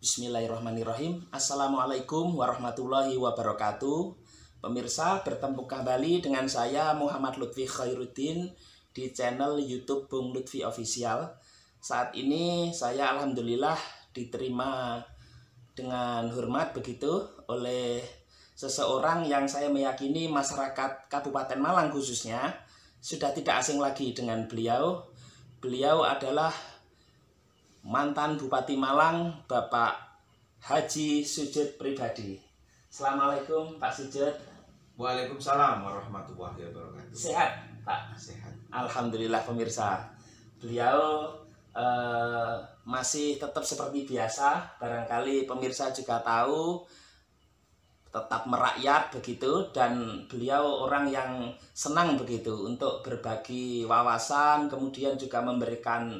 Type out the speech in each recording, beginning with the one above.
Bismillahirrahmanirrahim. Assalamualaikum warahmatullahi wabarakatuh. Pemirsa, bertemu kembali dengan saya Muhammad Lutfi Khairuddin di channel YouTube Bung Lutfi Official. Saat ini saya alhamdulillah diterima dengan hormat begitu oleh seseorang yang saya meyakini masyarakat Kabupaten Malang khususnya sudah tidak asing lagi dengan beliau. Beliau adalah mantan Bupati Malang, Bapak Haji Sujud Pribadi. Assalamualaikum Pak Sujud. Waalaikumsalam warahmatullahi wabarakatuh. Sehat Pak? Sehat. Alhamdulillah pemirsa. Beliau masih tetap seperti biasa. Barangkali pemirsa juga tahu, tetap merakyat begitu, dan beliau orang yang senang begitu untuk berbagi wawasan, kemudian juga memberikan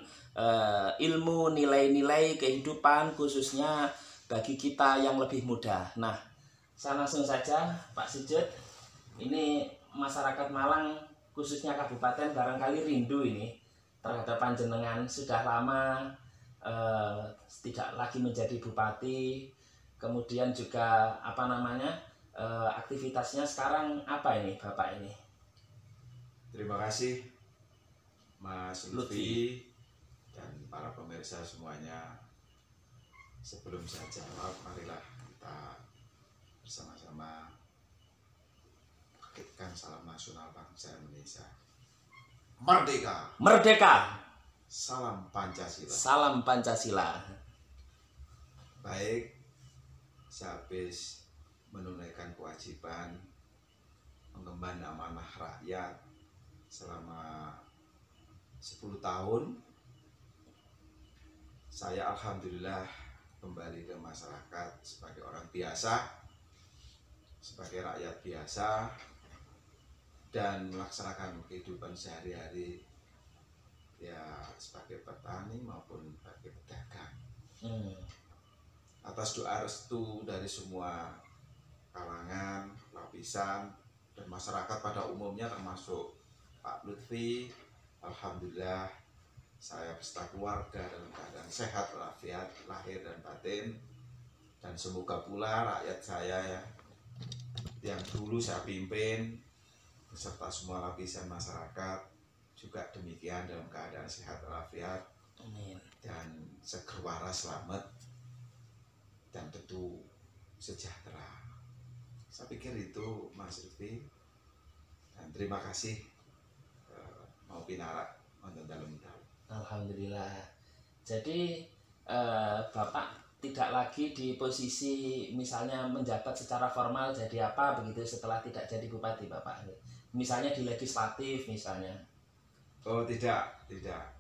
ilmu, nilai-nilai kehidupan khususnya bagi kita yang lebih muda. Nah, saya langsung saja Pak Sujud. Ini masyarakat Malang khususnya kabupaten barangkali rindu ini terhadap panjenengan. Sudah lama tidak lagi menjadi bupati. Kemudian juga aktivitasnya sekarang apa ini Bapak ini? Terima kasih Mas Lutfi dan para pemirsa semuanya. Sebelum saya jawab, marilah kita bersama-sama paketkan salam nasional bangsa Indonesia. Merdeka! Merdeka! Salam Pancasila. Salam Pancasila. Baik, sehabis menunaikan kewajiban mengemban amanah rakyat selama 10 tahun, saya alhamdulillah kembali ke masyarakat sebagai orang biasa, sebagai rakyat biasa, dan melaksanakan kehidupan sehari-hari ya sebagai petani maupun sebagai pedagang. Atas doa restu dari semua kalangan, lapisan, dan masyarakat pada umumnya termasuk Pak Lutfi, alhamdulillah saya beserta keluarga dalam keadaan sehat walafiat lahir dan batin, dan semoga pula rakyat saya yang dulu saya pimpin beserta semua lapisan masyarakat juga demikian dalam keadaan sehat walafiat. Amin. Dan seger waras selamat dan tentu sejahtera. Saya pikir itu Mas Lutfi, dan terima kasih mau pinarak untuk dalam. Alhamdulillah. Jadi Bapak tidak lagi di posisi misalnya menjabat secara formal jadi apa begitu setelah tidak jadi bupati Bapak. Misalnya di legislatif misalnya. Oh tidak.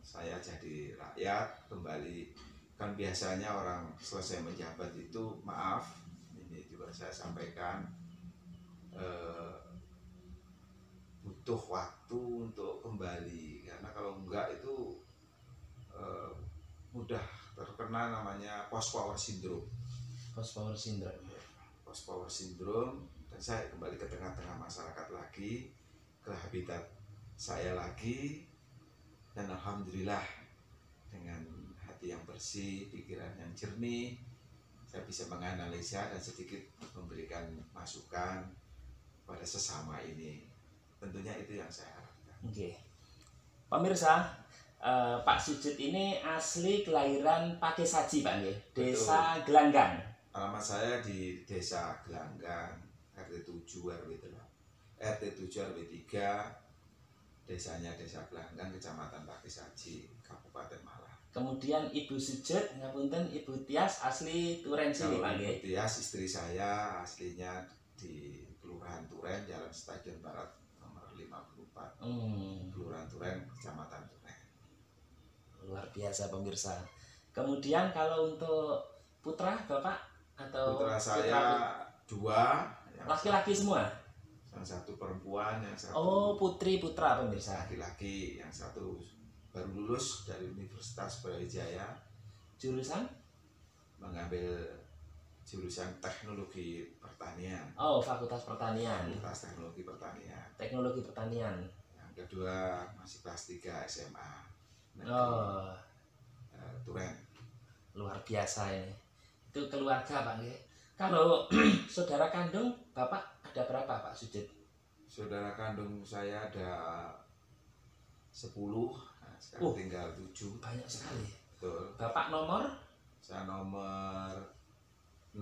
Saya jadi rakyat kembali. Kan biasanya orang selesai menjabat itu, maaf, ini juga saya sampaikan, butuh waktu untuk kembali, karena kalau enggak itu mudah terkena namanya post power syndrome. Post power syndrome. Post power syndrome, dan saya kembali ke tengah-tengah masyarakat lagi, ke habitat saya lagi, dan alhamdulillah dengan hati yang bersih, pikiran yang jernih, saya bisa menganalisa dan sedikit memberikan masukan pada sesama ini. Tentunya itu yang saya harapkan. Oke. Pemirsa, Pak Sujud ini asli kelahiran Pakesaji Pak nggih, Desa Gelanggang. Alamat saya di Desa Gelanggang, RT 7 RW 3, desanya Desa Gelanggang, Kecamatan Pakesaji, Kabupaten Malang. Kemudian Ibu Sujud, ngapunten Ibu Tias asli Turen sini Pak nggih. Ibu Tias istri saya aslinya di Kelurahan Turen, Jalan Stadion Barat nomor 54. Kelurahan Turen, Kecamatan Turen. Luar biasa pemirsa. Kemudian kalau untuk putra Bapak atau putra saya dua, laki-laki semua? Yang satu perempuan, yang satu putri putra pemirsa. Laki-laki, yang satu baru lulus dari Universitas Brawijaya, jurusan mengambil jurusan teknologi pertanian. Fakultas Pertanian. Fakultas Teknologi Pertanian. Teknologi Pertanian. Yang kedua masih kelas 3 SMA. Turen. Turen. Luar biasa ini. Itu keluarga Pak nggih. Kalau saudara kandung Bapak ada berapa Pak Sujud? Saudara kandung saya ada 10, nah, sekarang tinggal 7. Banyak sekali. Betul. Bapak nomor? Saya nomor 6.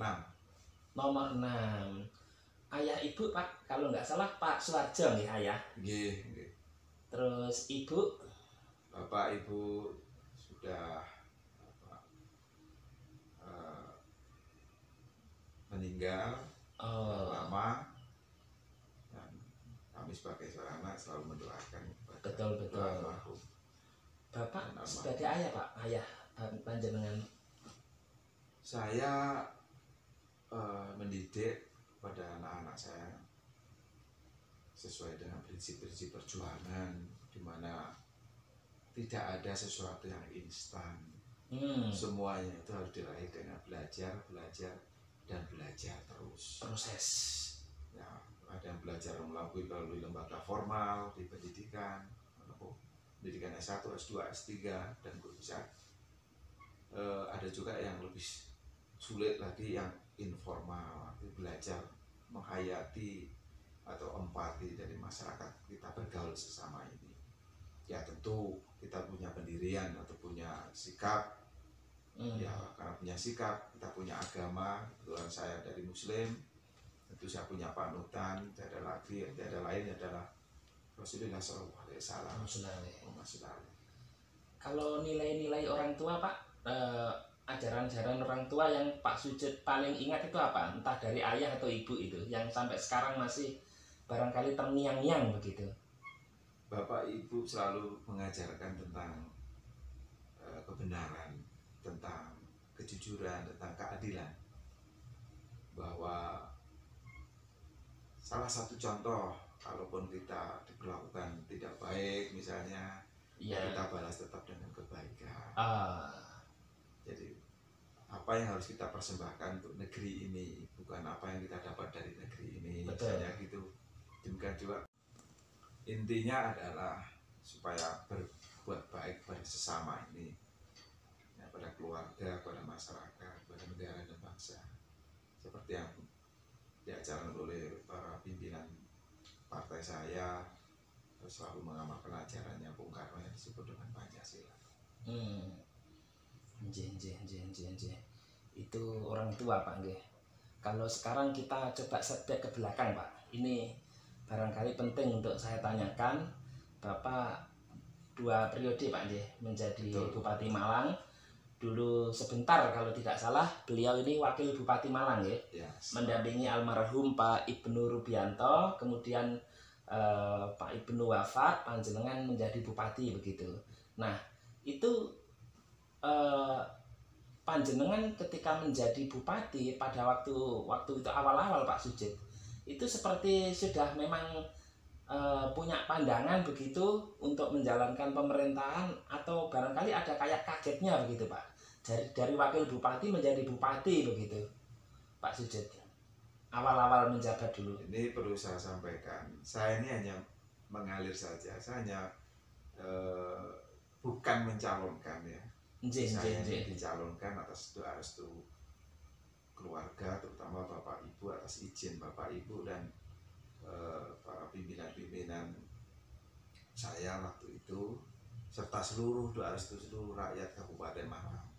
Nomor 6. Ayah ibu Pak, kalau nggak salah Pak Suwarjo nih ayah. Nggih. Terus ibu? Bapak ibu sudah meninggal lama, dan kami sebagai seorang anak selalu mendoakan betul almarhum. Bapak sebagai ayah Pak, ayah panjenengan. Saya mendidik pada anak-anak saya sesuai dengan prinsip-prinsip perjuangan, di mana tidak ada sesuatu yang instan. Semuanya itu harus diraih dengan belajar, dan belajar terus. Proses. Ya, ada yang belajar melalui lembaga formal di pendidikan, pendidikan S1, S2, S3, dan bisa. Ada juga yang lebih sulit lagi, yang informal, belajar menghayati atau empati dari masyarakat kita bergaul sesama ini. Ya tentu kita punya pendirian atau punya sikap. Ya karena punya sikap, kita punya agama. Kebetulan saya dari Muslim, tentu saya punya panutan. Tiada lain adalah Rasulullah SAW. Kalau nilai-nilai orang tua Pak, ajaran-ajaran orang tua yang Pak Sujud paling ingat itu apa? Entah dari ayah atau ibu itu, yang sampai sekarang masih barangkali terngiang-ngiang begitu. Bapak ibu selalu mengajarkan tentang kebenaran, tentang kejujuran, tentang keadilan. Bahwa salah satu contoh, kalaupun kita diperlakukan tidak baik misalnya, kita balas tetap dengan kebaikan. Jadi apa yang harus kita persembahkan untuk negeri ini, bukan apa yang kita dapat dari negeri ini. Misalnya gitu. Demikian juga intinya adalah supaya berbuat baik pada sesama ini, ya, pada keluarga, pada masyarakat, pada negara dan bangsa, seperti yang diajarkan oleh para pimpinan partai saya, selalu mengamalkan ajarannya Bung Karno yang disebut dengan Pancasila. Itu orang tua Pak nggih. Kalau sekarang kita coba setback ke belakang Pak, ini barangkali penting untuk saya tanyakan. Bapak 2 periode Pak nggih menjadi Bupati Malang. Dulu sebentar kalau tidak salah beliau ini wakil Bupati Malang ya, mendampingi almarhum Pak Ibnu Rubianto. Kemudian Pak Ibnu wafat, panjenengan menjadi bupati begitu. Nah itu panjenengan ketika menjadi bupati pada waktu itu awal-awal Pak Sujud, itu seperti sudah memang punya pandangan begitu untuk menjalankan pemerintahan, atau barangkali ada kayak kagetnya begitu Pak, dari wakil bupati menjadi bupati begitu Pak Sujud, awal-awal menjabat dulu. Ini perlu saya sampaikan, saya ini hanya mengalir saja, saya hanya bukan mencalonkan ya. Saya dicalonkan atas doa restu keluarga, terutama Bapak Ibu, atas izin Bapak Ibu dan para pimpinan-pimpinan saya waktu itu, serta seluruh doa restu seluruh rakyat Kabupaten Malang.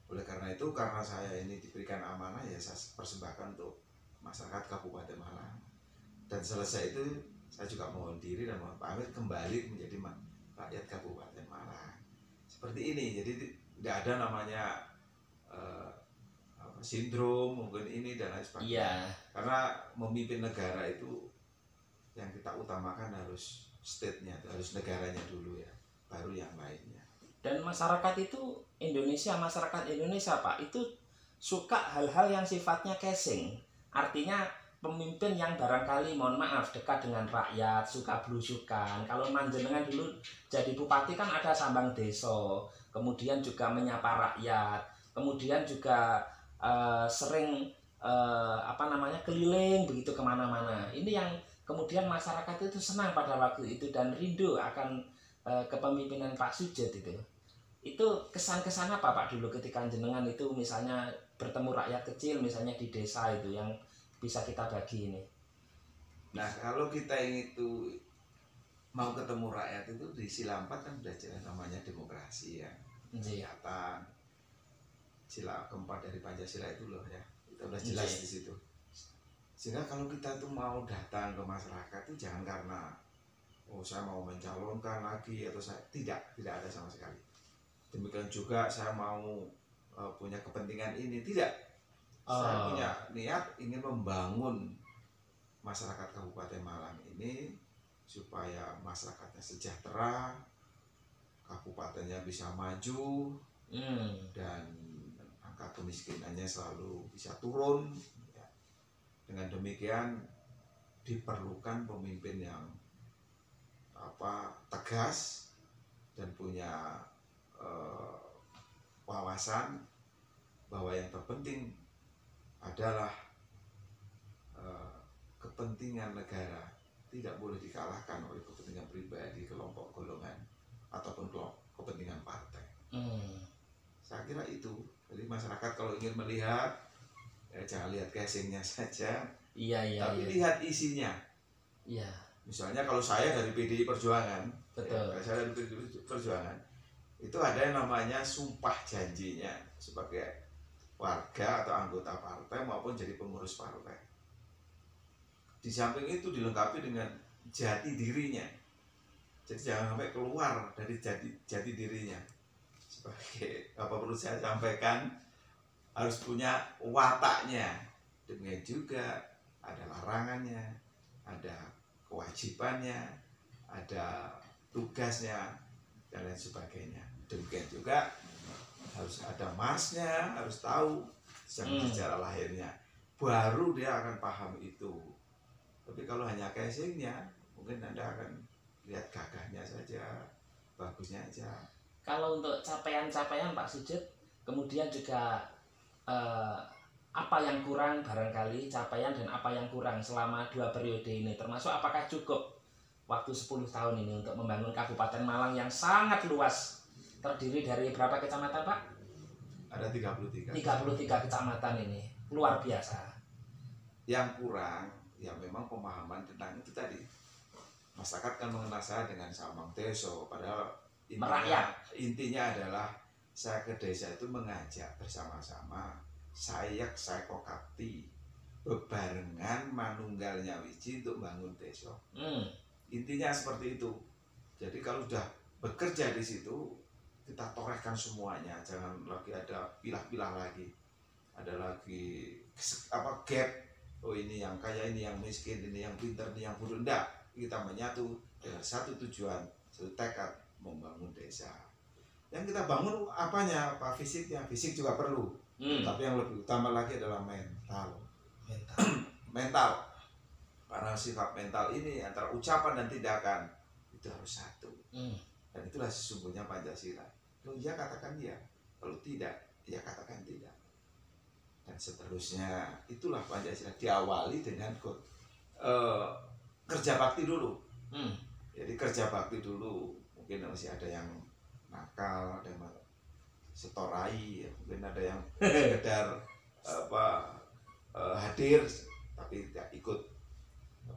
Oleh karena itu, karena saya ini diberikan amanah, ya saya persembahkan untuk masyarakat Kabupaten Malang. Dan selesai itu saya juga mohon diri dan mohon pamit kembali menjadi rakyat Kabupaten Malang. Seperti ini, jadi tidak ada namanya sindrom mungkin ini dan lain sebagainya. Karena memimpin negara itu yang kita utamakan harus state-nya, harus negaranya dulu ya, baru yang lainnya. Dan masyarakat itu masyarakat Indonesia Pak, itu suka hal-hal yang sifatnya casing. Artinya pemimpin yang barangkali, mohon maaf, dekat dengan rakyat, suka belusukan. Kalau panjenengan dulu jadi bupati kan ada sambang desa, kemudian juga menyapa rakyat, kemudian juga sering keliling begitu kemana-mana. Ini yang kemudian masyarakat itu senang pada waktu itu dan rindu akan kepemimpinan Pak Sujud itu. Itu kesan-kesan apa Pak dulu ketika jenengan itu misalnya bertemu rakyat kecil misalnya di desa itu yang bisa kita bagi ini? Nah, kalau kita ingin itu mau ketemu rakyat itu di sila 4 kan udah jelas namanya demokrasi ya. Kelihatan sila keempat dari Pancasila itu loh ya. Itu udah jelas di situ. Sehingga kalau kita tuh mau datang ke masyarakat itu jangan karena oh saya mau mencalonkan lagi atau saya tidak ada sama sekali. Demikian juga saya mau punya kepentingan ini, tidak. Saya punya niat ingin membangun masyarakat Kabupaten Malang ini supaya masyarakatnya sejahtera, kabupatennya bisa maju, dan angka kemiskinannya selalu bisa turun. Ya. Dengan demikian diperlukan pemimpin yang tegas dan punya wawasan bahwa yang terpenting adalah kepentingan negara, tidak boleh dikalahkan oleh kepentingan pribadi, kelompok golongan ataupun kepentingan partai. Saya kira itu. Jadi masyarakat kalau ingin melihat ya jangan lihat casingnya saja, tapi lihat isinya. Misalnya kalau saya dari PDI Perjuangan, saya dari PDI Perjuangan, itu ada yang namanya sumpah janjinya sebagai warga atau anggota partai maupun jadi pengurus partai. Di samping itu dilengkapi dengan jati dirinya. Jadi jangan sampai keluar dari jati dirinya. Sebagai apa perlu saya sampaikan, harus punya wataknya. Demikian juga ada larangannya, ada kewajibannya, ada tugasnya, dan lain sebagainya. Demikian juga harus ada masnya, harus tahu sejarah lahirnya, baru dia akan paham itu. Tapi kalau hanya casingnya, mungkin Anda akan lihat gagahnya saja, bagusnya aja. Kalau untuk capaian-capaian Pak Sujud, kemudian juga apa yang kurang barangkali, capaian dan apa yang kurang selama 2 periode ini, termasuk apakah cukup waktu 10 tahun ini untuk membangun Kabupaten Malang yang sangat luas, terdiri dari berapa kecamatan Pak? Ada 33 kecamatan ini, luar biasa. Yang kurang, ya memang pemahaman tentang itu tadi. Masyarakat kan mengenal saya dengan Samang Deso, padahal intinya adalah saya ke desa itu mengajak bersama-sama, saya kokakti, bebarengan manunggalnya wiji untuk bangun desa. Intinya seperti itu. Jadi kalau sudah bekerja di situ, kita torehkan semuanya, jangan lagi ada pilah-pilah lagi, ada lagi gap. Oh ini yang kaya, ini yang miskin, ini yang pintar, ini yang bodoh. Enggak, kita menyatu dengan satu tujuan, satu tekad membangun desa. Yang kita bangun apanya? Apa fisiknya? Fisik juga perlu. Tapi yang lebih utama lagi adalah mental. Mental. Karena sifat mental ini antara ucapan dan tindakan itu harus satu. Dan itulah sesungguhnya Pancasila. Kalau iya katakan iya, kalau tidak, ya katakan tidak. Dan seterusnya, itulah Pancasila. Diawali dengan kerja bakti dulu. Jadi kerja bakti dulu. Mungkin masih ada yang nakal, ada yang setorai, ya. Mungkin ada yang sekedar hadir tapi tidak ikut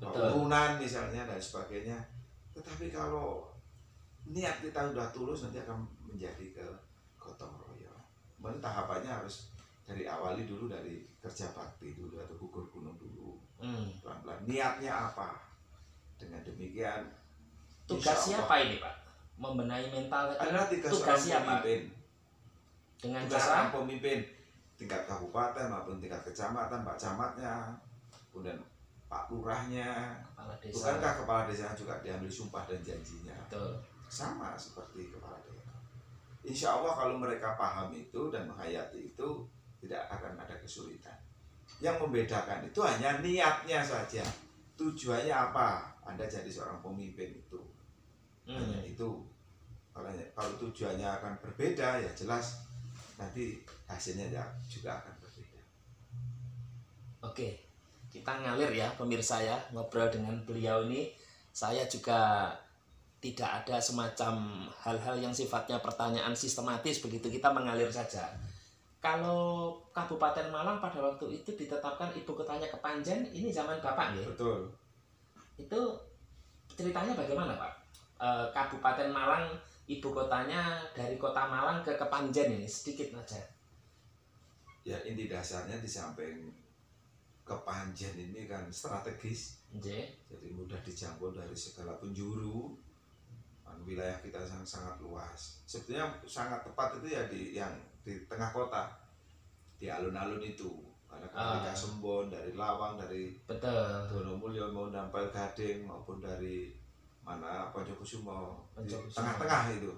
urunan misalnya dan sebagainya. Tetapi kalau niat kita sudah tulus, nanti akan menjadi ke gotong royong. Mungkin tahapannya harus dari awali dulu, dari kerja bakti dulu atau gugur gunung dulu, pelan-pelan. Niatnya apa? Dengan demikian tugas siapa ini Pak? Membenahi mental adalah tugas pemimpin. Dengan tugas cara pemimpin tingkat kabupaten maupun tingkat kecamatan, Pak Camatnya, kemudian Pak Lurahnya, kepala desa. Bukankah kepala desa juga diambil sumpah dan janjinya? Betul. Sama seperti kepala daerah. Insya Allah kalau mereka paham itu dan menghayati itu, tidak akan ada kesulitan. Yang membedakan itu hanya niatnya saja. Tujuannya apa? Anda jadi seorang pemimpin itu. Hanya itu. Kalau tujuannya akan berbeda, ya jelas nanti hasilnya juga akan berbeda. Oke, kita ngalir ya pemirsa ya, ngobrol dengan beliau ini. Saya juga tidak ada semacam hal-hal yang sifatnya pertanyaan sistematis begitu, kita mengalir saja. Kalau Kabupaten Malang pada waktu itu ditetapkan ibu kotanya Kepanjen, ini zaman Bapak ya? Betul. Itu ceritanya bagaimana Pak? Kabupaten Malang ibu kotanya dari kota Malang ke Kepanjen ini sedikit aja. Ya inti dasarnya di samping Kepanjen ini kan strategis, jadi mudah dijangkau dari segala penjuru. Wilayah kita sangat luas. Sebetulnya sangat tepat itu ya yang di tengah kota, di alun-alun itu. Karena dari Kasembon, dari Lawang, dari Donomulyo mau Dampel Gading maupun dari mana Poncokusumo, di tengah-tengah itu.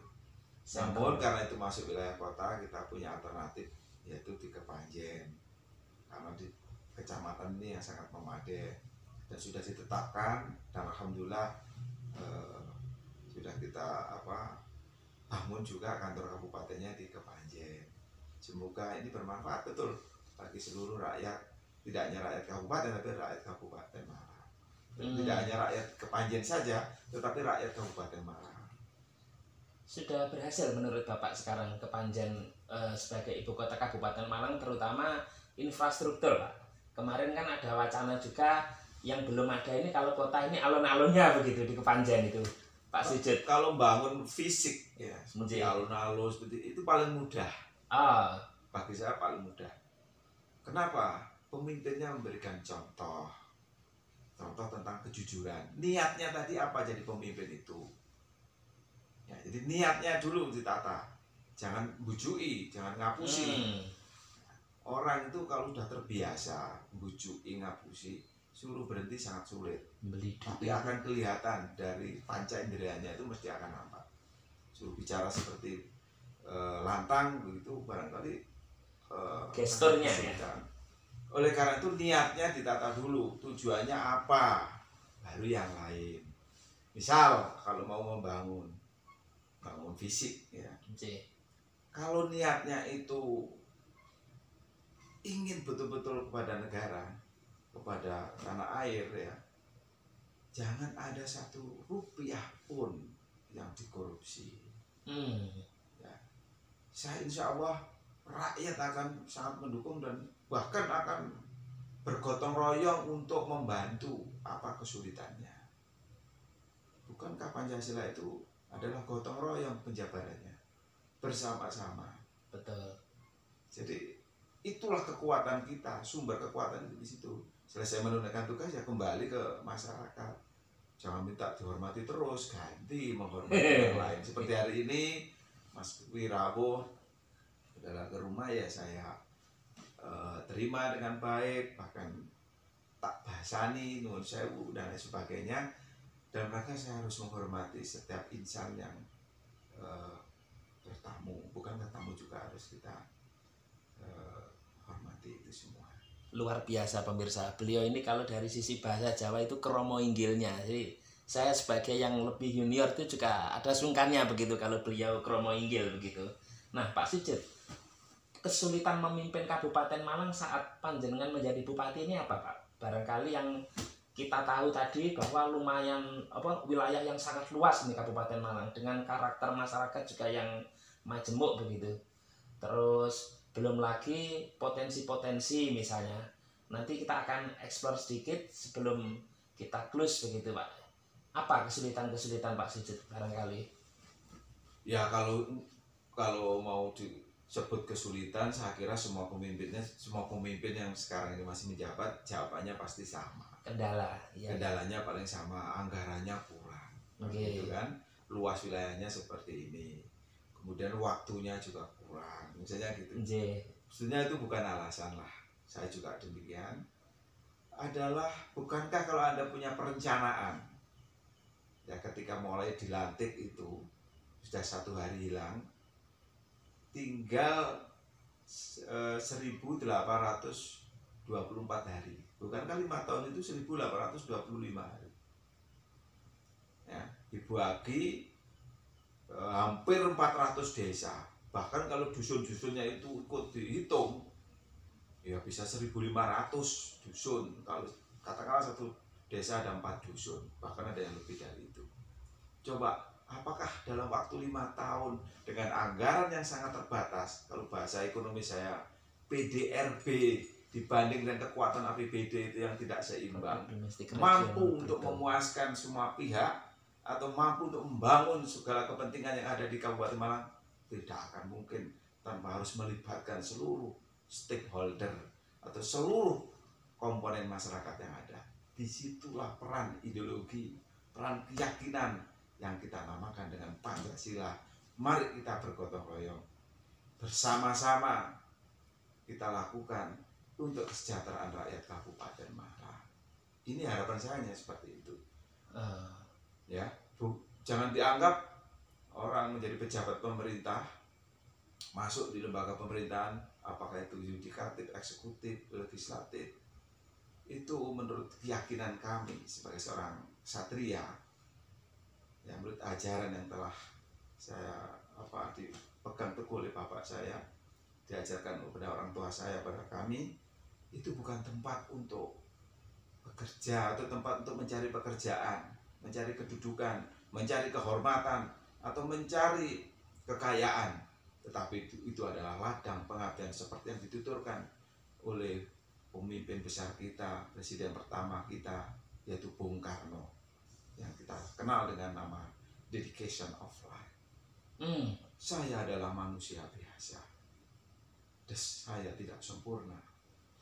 Namun karena itu masuk wilayah kota, kita punya alternatif yaitu di Kepanjen. Karena di kecamatan ini yang sangat memadai dan sudah ditetapkan, dan alhamdulillah sudah kita bangun juga kantor kabupatennya di Kepanjen. Semoga ini bermanfaat betul bagi seluruh rakyat, tidak hanya rakyat kabupaten tapi rakyat Kabupaten Malang. Tidak hanya rakyat Kepanjen saja, tetapi rakyat Kabupaten Malang. Sudah berhasil menurut Bapak sekarang Kepanjen sebagai ibu kota Kabupaten Malang, terutama infrastruktur Pak. Kemarin kan ada wacana juga yang belum ada ini, kalau kota ini alun-alunnya begitu di Kepanjen itu Pak Sujud. Kalau bangun fisik ya seperti alun-alun seperti itu paling mudah. Bagi saya paling mudah. Kenapa? Pemimpinnya memberikan contoh tentang kejujuran. Niatnya tadi apa jadi pemimpin itu? Ya, jadi niatnya dulu ditata. Jangan bujui, jangan ngapusi. Orang itu kalau sudah terbiasa bujui, ngapusi, suruh berhenti sangat sulit. Tapi akan kelihatan dari panca inderanya itu mesti akan nampak. Suruh bicara seperti lantang begitu barangkali gesturnya ya. Oleh karena itu niatnya ditata dulu, tujuannya apa, baru yang lain. Misal kalau mau bangun fisik ya. Kalau niatnya itu ingin betul-betul kepada negara, kepada tanah air ya, jangan ada satu rupiah pun yang dikorupsi. Ya. Saya insya Allah rakyat akan sangat mendukung dan bahkan akan bergotong royong untuk membantu apa kesulitannya. Bukankah Pancasila itu adalah gotong royong penjabarannya bersama-sama? Betul. Jadi itulah kekuatan kita, sumber kekuatan itu di situ. Selesai menunaikan tugas ya kembali ke masyarakat. Jangan minta dihormati terus, ganti menghormati yang lain. Seperti hari ini Mas Wirawo adalah ke rumah ya saya terima dengan baik, bahkan tak bahasani, nuwun sewu dan lain sebagainya. Dan mereka saya harus menghormati setiap insan yang bertamu, bukan bertamu juga harus kita hormati itu semua. Luar biasa pemirsa, beliau ini kalau dari sisi bahasa Jawa itu kromo inggilnya. Jadi saya sebagai yang lebih junior itu juga ada sungkannya begitu kalau beliau kromo inggil begitu. Nah Pak Sujud, kesulitan memimpin Kabupaten Malang saat panjenengan menjadi bupati ini apa Pak? Barangkali yang kita tahu tadi bahwa lumayan wilayah yang sangat luas nih Kabupaten Malang, dengan karakter masyarakat juga yang majemuk begitu. Terus belum lagi potensi-potensi misalnya. Nanti kita akan eksplor sedikit sebelum kita close begitu Pak. Apa kesulitan-kesulitan Pak Sujud barangkali? Ya kalau mau disebut kesulitan, saya kira semua pemimpin yang sekarang ini masih menjabat jawabannya pasti sama. Kendala. Ya. Kendalanya paling sama, anggarannya kurang. Gitu kan? Luas wilayahnya seperti ini. Kemudian waktunya juga kurang, misalnya gitu. Sebenarnya itu bukan alasan lah. Saya juga demikian. Adalah bukankah kalau Anda punya perencanaan, ya ketika mulai dilantik itu sudah 1 hari hilang, tinggal 1824 hari. Bukankah 5 tahun itu 1825 hari? Ya, dibagi hampir 400 desa. Bahkan kalau dusun-dusunnya itu ikut dihitung, ya bisa 1500 dusun. Kalau katakanlah satu desa ada 4 dusun, bahkan ada yang lebih dari itu. Coba apakah dalam waktu 5 tahun dengan anggaran yang sangat terbatas, kalau bahasa ekonomi saya PDRB dibanding dengan kekuatan APBD itu yang tidak seimbang, mampu untuk memuaskan semua pihak atau mampu untuk membangun segala kepentingan yang ada di Kabupaten Malang? Tidak akan mungkin tanpa harus melibatkan seluruh stakeholder atau seluruh komponen masyarakat yang ada. Disitulah peran ideologi, peran keyakinan yang kita namakan dengan Pancasila. Mari kita bergotong royong bersama-sama kita lakukan untuk kesejahteraan rakyat Kabupaten Malang. Ini harapan saya seperti itu. Ya, jangan dianggap orang menjadi pejabat pemerintah, masuk di lembaga pemerintahan, apakah itu yudikatif, eksekutif, legislatif, itu menurut keyakinan kami sebagai seorang satria, yang menurut ajaran yang telah saya dipegang teguh oleh bapak saya, diajarkan kepada orang tua saya, pada kami, itu bukan tempat untuk bekerja atau tempat untuk mencari pekerjaan, mencari kedudukan, mencari kehormatan, atau mencari kekayaan. Tetapi itu adalah ladang pengabdian seperti yang dituturkan oleh pemimpin besar kita, presiden pertama kita, yaitu Bung Karno, yang kita kenal dengan nama dedication of life. Saya adalah manusia biasa, saya tidak sempurna.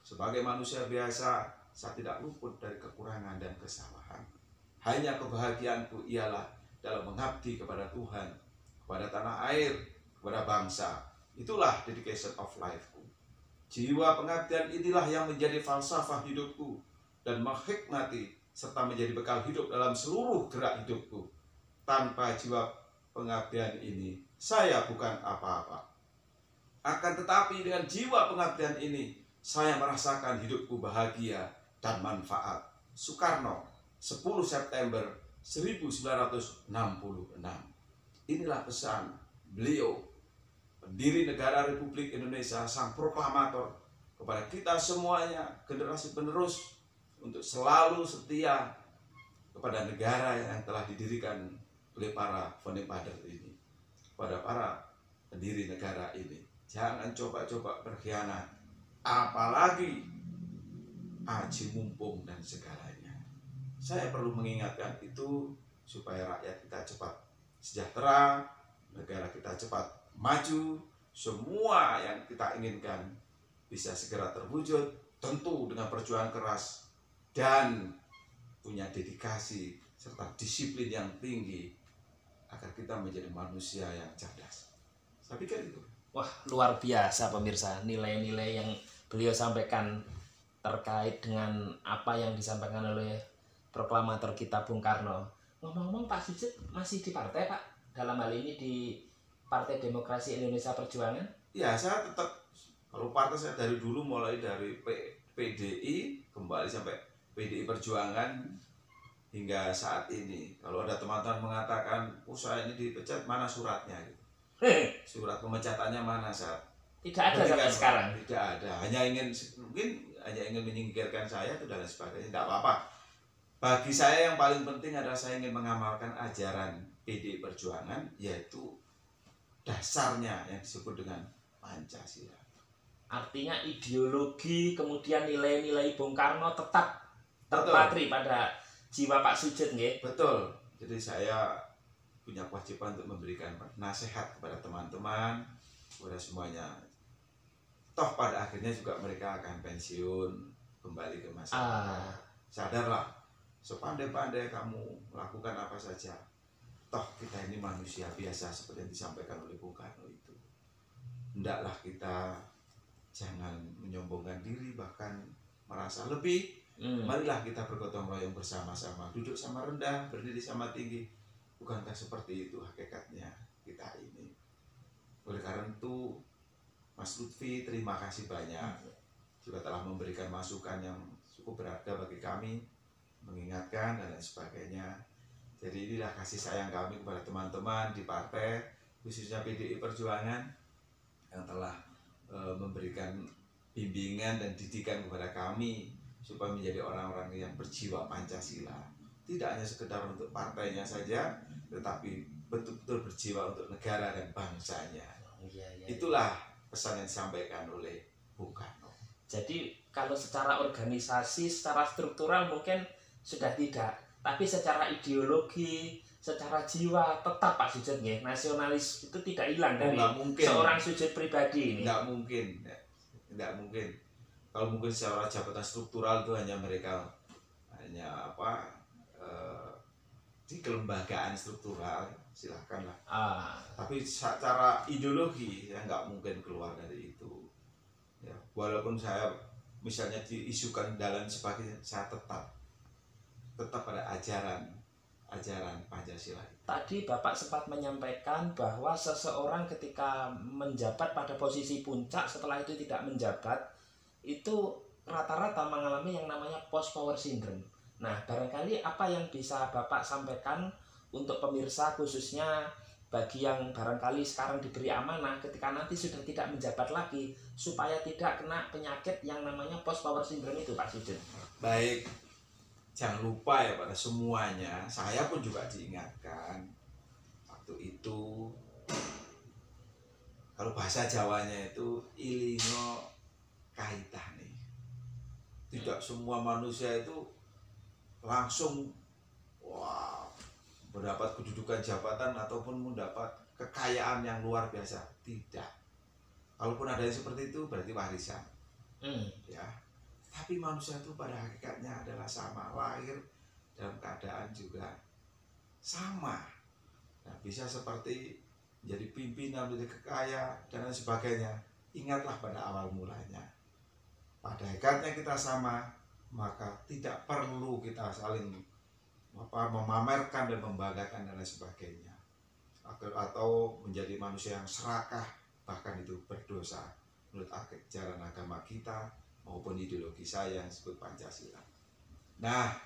Sebagai manusia biasa, saya tidak luput dari kekurangan dan kesalahan. Hanya kebahagiaanku ialah dalam mengabdi kepada Tuhan, kepada tanah air, kepada bangsa. Itulah dedication of life-ku. Jiwa pengabdian inilah yang menjadi falsafah hidupku dan menghikmati serta menjadi bekal hidup dalam seluruh gerak hidupku. Tanpa jiwa pengabdian ini, saya bukan apa-apa. Akan tetapi dengan jiwa pengabdian ini, saya merasakan hidupku bahagia dan manfaat. Soekarno, 10 September 1966. Inilah pesan beliau, pendiri negara Republik Indonesia, sang proklamator, kepada kita semuanya, generasi penerus, untuk selalu setia kepada negara yang telah didirikan oleh para founding father ini, kepada para pendiri negara ini. Jangan coba-coba berkhianat, apalagi aji mumpung dan segalanya. Saya perlu mengingatkan itu supaya rakyat kita cepat sejahtera, negara kita cepat maju, semua yang kita inginkan bisa segera terwujud, tentu dengan perjuangan keras dan punya dedikasi serta disiplin yang tinggi agar kita menjadi manusia yang cerdas. Saya pikir itu. Wah, luar biasa pemirsa, nilai-nilai yang beliau sampaikan terkait dengan apa yang disampaikan oleh proklamator kita Bung Karno. Ngomong-ngomong, Pak Sujud masih di partai, Pak? Dalam hal ini di Partai Demokrasi Indonesia Perjuangan? Ya, saya tetap, kalau partai saya dari dulu, mulai dari PDI kembali sampai PDI Perjuangan hingga saat ini. Kalau ada teman-teman mengatakan, saya ini dipecat, mana suratnya? Surat pemecatannya mana saat? Tidak ada sampai sekarang. Tidak ada. Mungkin hanya ingin menyingkirkan saya itu dan sebagainya. Tidak apa-apa. Bagi saya yang paling penting adalah saya ingin mengamalkan ajaran PDI Perjuangan, yaitu dasarnya yang disebut dengan Pancasila. Artinya ideologi kemudian nilai-nilai Bung Karno tetap terpatri pada jiwa Pak Sujud, nggih? Betul. Jadi saya punya kewajiban untuk memberikan nasihat kepada teman-teman, kepada semuanya. Toh pada akhirnya juga mereka akan pensiun, kembali ke masyarakat. Sadarlah, sepandai-pandai kamu melakukan apa saja, toh kita ini manusia biasa seperti yang disampaikan oleh Bung Karno itu. Hendaklah kita jangan menyombongkan diri, bahkan merasa lebih. Marilah kita bergotong royong bersama-sama, duduk sama rendah, berdiri sama tinggi. Bukankah seperti itu hakikatnya kita ini? Oleh karena itu, Mas Lutfi, terima kasih banyak juga telah memberikan masukan yang cukup berharga bagi kami, mengingatkan dan lain sebagainya. Jadi inilah kasih sayang kami kepada teman-teman di partai, khususnya PDI Perjuangan, yang telah memberikan bimbingan dan didikan kepada kami supaya menjadi orang-orang yang berjiwa Pancasila. Tidak hanya sekedar untuk partainya saja, tetapi betul-betul berjiwa untuk negara dan bangsanya. Iya, iya. Itulah pesan yang disampaikan oleh Bung Karno. Jadi kalau secara organisasi, secara struktural mungkin sudah tidak, tapi secara ideologi, secara jiwa tetap Pak Sujud ya. Nasionalis itu tidak hilang dari seorang Sujud pribadi ini. Nggak mungkin, nggak mungkin. Kalau mungkin secara jabatan struktural itu hanya mereka di kelembagaan struktural, silakanlah. Tapi secara ideologi ya nggak mungkin keluar dari itu. Ya, walaupun saya misalnya diisukan dalam sebagai, saya tetap pada ajaran Pancasila. Tadi Bapak sempat menyampaikan bahwa seseorang ketika menjabat pada posisi puncak, setelah itu tidak menjabat, itu rata-rata mengalami yang namanya post power syndrome. Nah, barangkali apa yang bisa Bapak sampaikan untuk pemirsa, khususnya bagi yang barangkali sekarang diberi amanah ketika nanti sudah tidak menjabat lagi, supaya tidak kena penyakit yang namanya post power syndrome itu, Pak Sujud. Baik, jangan lupa ya pada semuanya, saya pun juga diingatkan waktu itu, kalau bahasa Jawanya itu ilingo kaitane. Tidak semua manusia itu langsung mendapat kedudukan jabatan ataupun mendapat kekayaan yang luar biasa. Tidak. Kalaupun ada yang seperti itu berarti warisan. Ya. Tapi manusia itu pada hakikatnya adalah sama, lahir dalam keadaan juga sama. Nah, bisa seperti menjadi pimpinan, menjadi kekaya dan lain sebagainya. Ingatlah pada awal mulanya. Pada hakikatnya kita sama, maka tidak perlu kita saling memamerkan dan membanggakan dan lain sebagainya, atau menjadi manusia yang serakah, bahkan itu berdosa menurut ajaran agama kita maupun ideologi saya yang disebut Pancasila. Nah,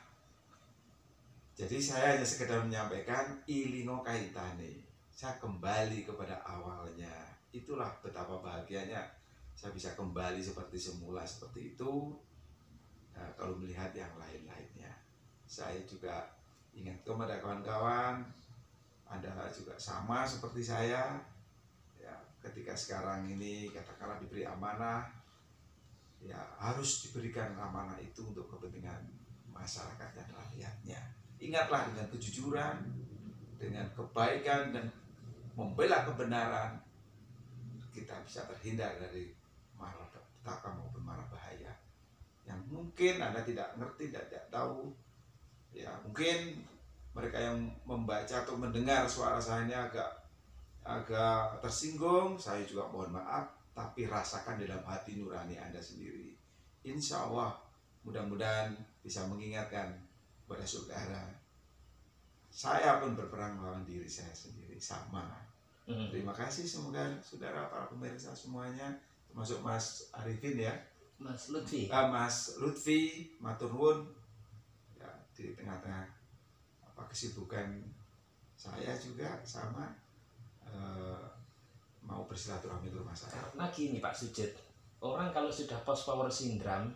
jadi saya hanya sekedar menyampaikan ilingo kaitane. Saya kembali kepada awalnya. Itulah betapa bahagianya saya bisa kembali seperti semula, seperti itu. Nah, kalau melihat yang lain-lainnya, saya juga ingat kepada kawan-kawan, Anda juga sama seperti saya. Ya, ketika sekarang ini katakanlah diberi amanah, ya harus diberikan amanah itu untuk kepentingan masyarakat dan rakyatnya. Ingatlah dengan kejujuran, dengan kebaikan dan membela kebenaran, kita bisa terhindar dari malapetaka maupun mara bahaya yang mungkin Anda tidak ngerti, tidak tahu. Ya, mungkin mereka yang membaca atau mendengar suara saya ini agak tersinggung, saya juga mohon maaf, tapi rasakan dalam hati nurani Anda sendiri. Insya Allah mudah-mudahan bisa mengingatkan kepada saudara. Saya pun berperang melawan diri saya sendiri, sama. Terima kasih, semoga saudara para pemirsa semuanya, termasuk Mas Arifin ya, Mas Lutfi, Mas Lutfi, matur nuwun ya, di tengah-tengah kesibukan saya juga sama mau bersilaturahmi ke rumah saya. Karena gini Pak Sujud, orang kalau sudah post power syndrome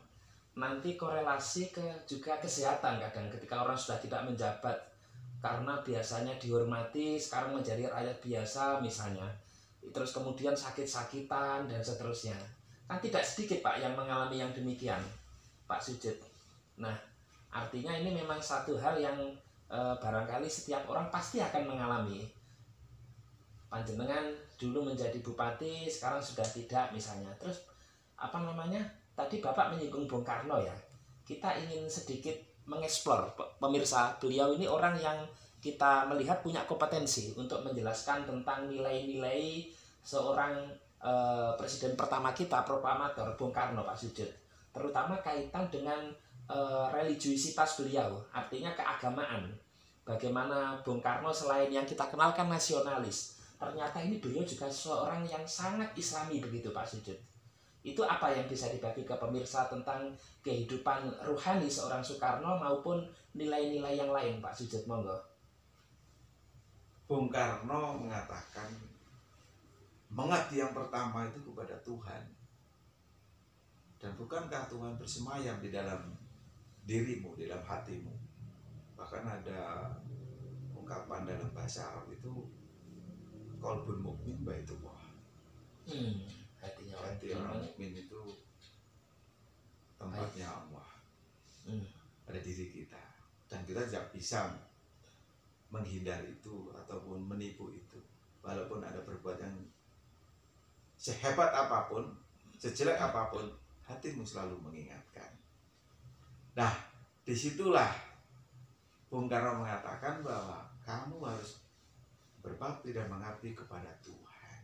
nanti korelasi ke juga kesehatan kadang ketika orang sudah tidak menjabat, karena biasanya dihormati sekarang menjadi rakyat biasa misalnya, terus kemudian sakit-sakitan dan seterusnya. Kan tidak sedikit Pak yang mengalami yang demikian Pak Sujud. Nah, artinya ini memang satu hal yang barangkali setiap orang pasti akan mengalami. Panjenengan dulu menjadi bupati, sekarang sudah tidak misalnya. Terus tadi Bapak menyinggung Bung Karno ya. Kita ingin sedikit mengeksplor, pemirsa, beliau ini orang yang kita melihat punya kompetensi untuk menjelaskan tentang nilai-nilai seorang presiden pertama kita, proklamator Bung Karno, Pak Sujud. Terutama kaitan dengan religiusitas beliau, artinya keagamaan. Bagaimana Bung Karno selain yang kita kenalkan nasionalis, ternyata ini beliau juga seorang yang sangat islami begitu Pak Sujud. Itu apa yang bisa dibagi ke pemirsa tentang kehidupan ruhani seorang Soekarno maupun nilai-nilai yang lain Pak Sujud, monggo. Bung Karno mengatakan mengabdi yang pertama itu kepada Tuhan. Dan bukankah Tuhan bersemayam di dalam dirimu, di dalam hatimu? Bahkan ada ungkapan dalam bahasa Arab itu, qalbun mukmin baitullah. Hatinya Hati orang mukmin itu tempatnya Allah. Pada diri kita, dan kita tidak bisa menghindar itu ataupun menipu itu, walaupun ada perbuatan sehebat apapun, sejelek apapun, hatimu selalu mengingatkan. Nah, disitulah Bung Karno mengatakan bahwa kamu harus berbakti dan mengabdi kepada Tuhan.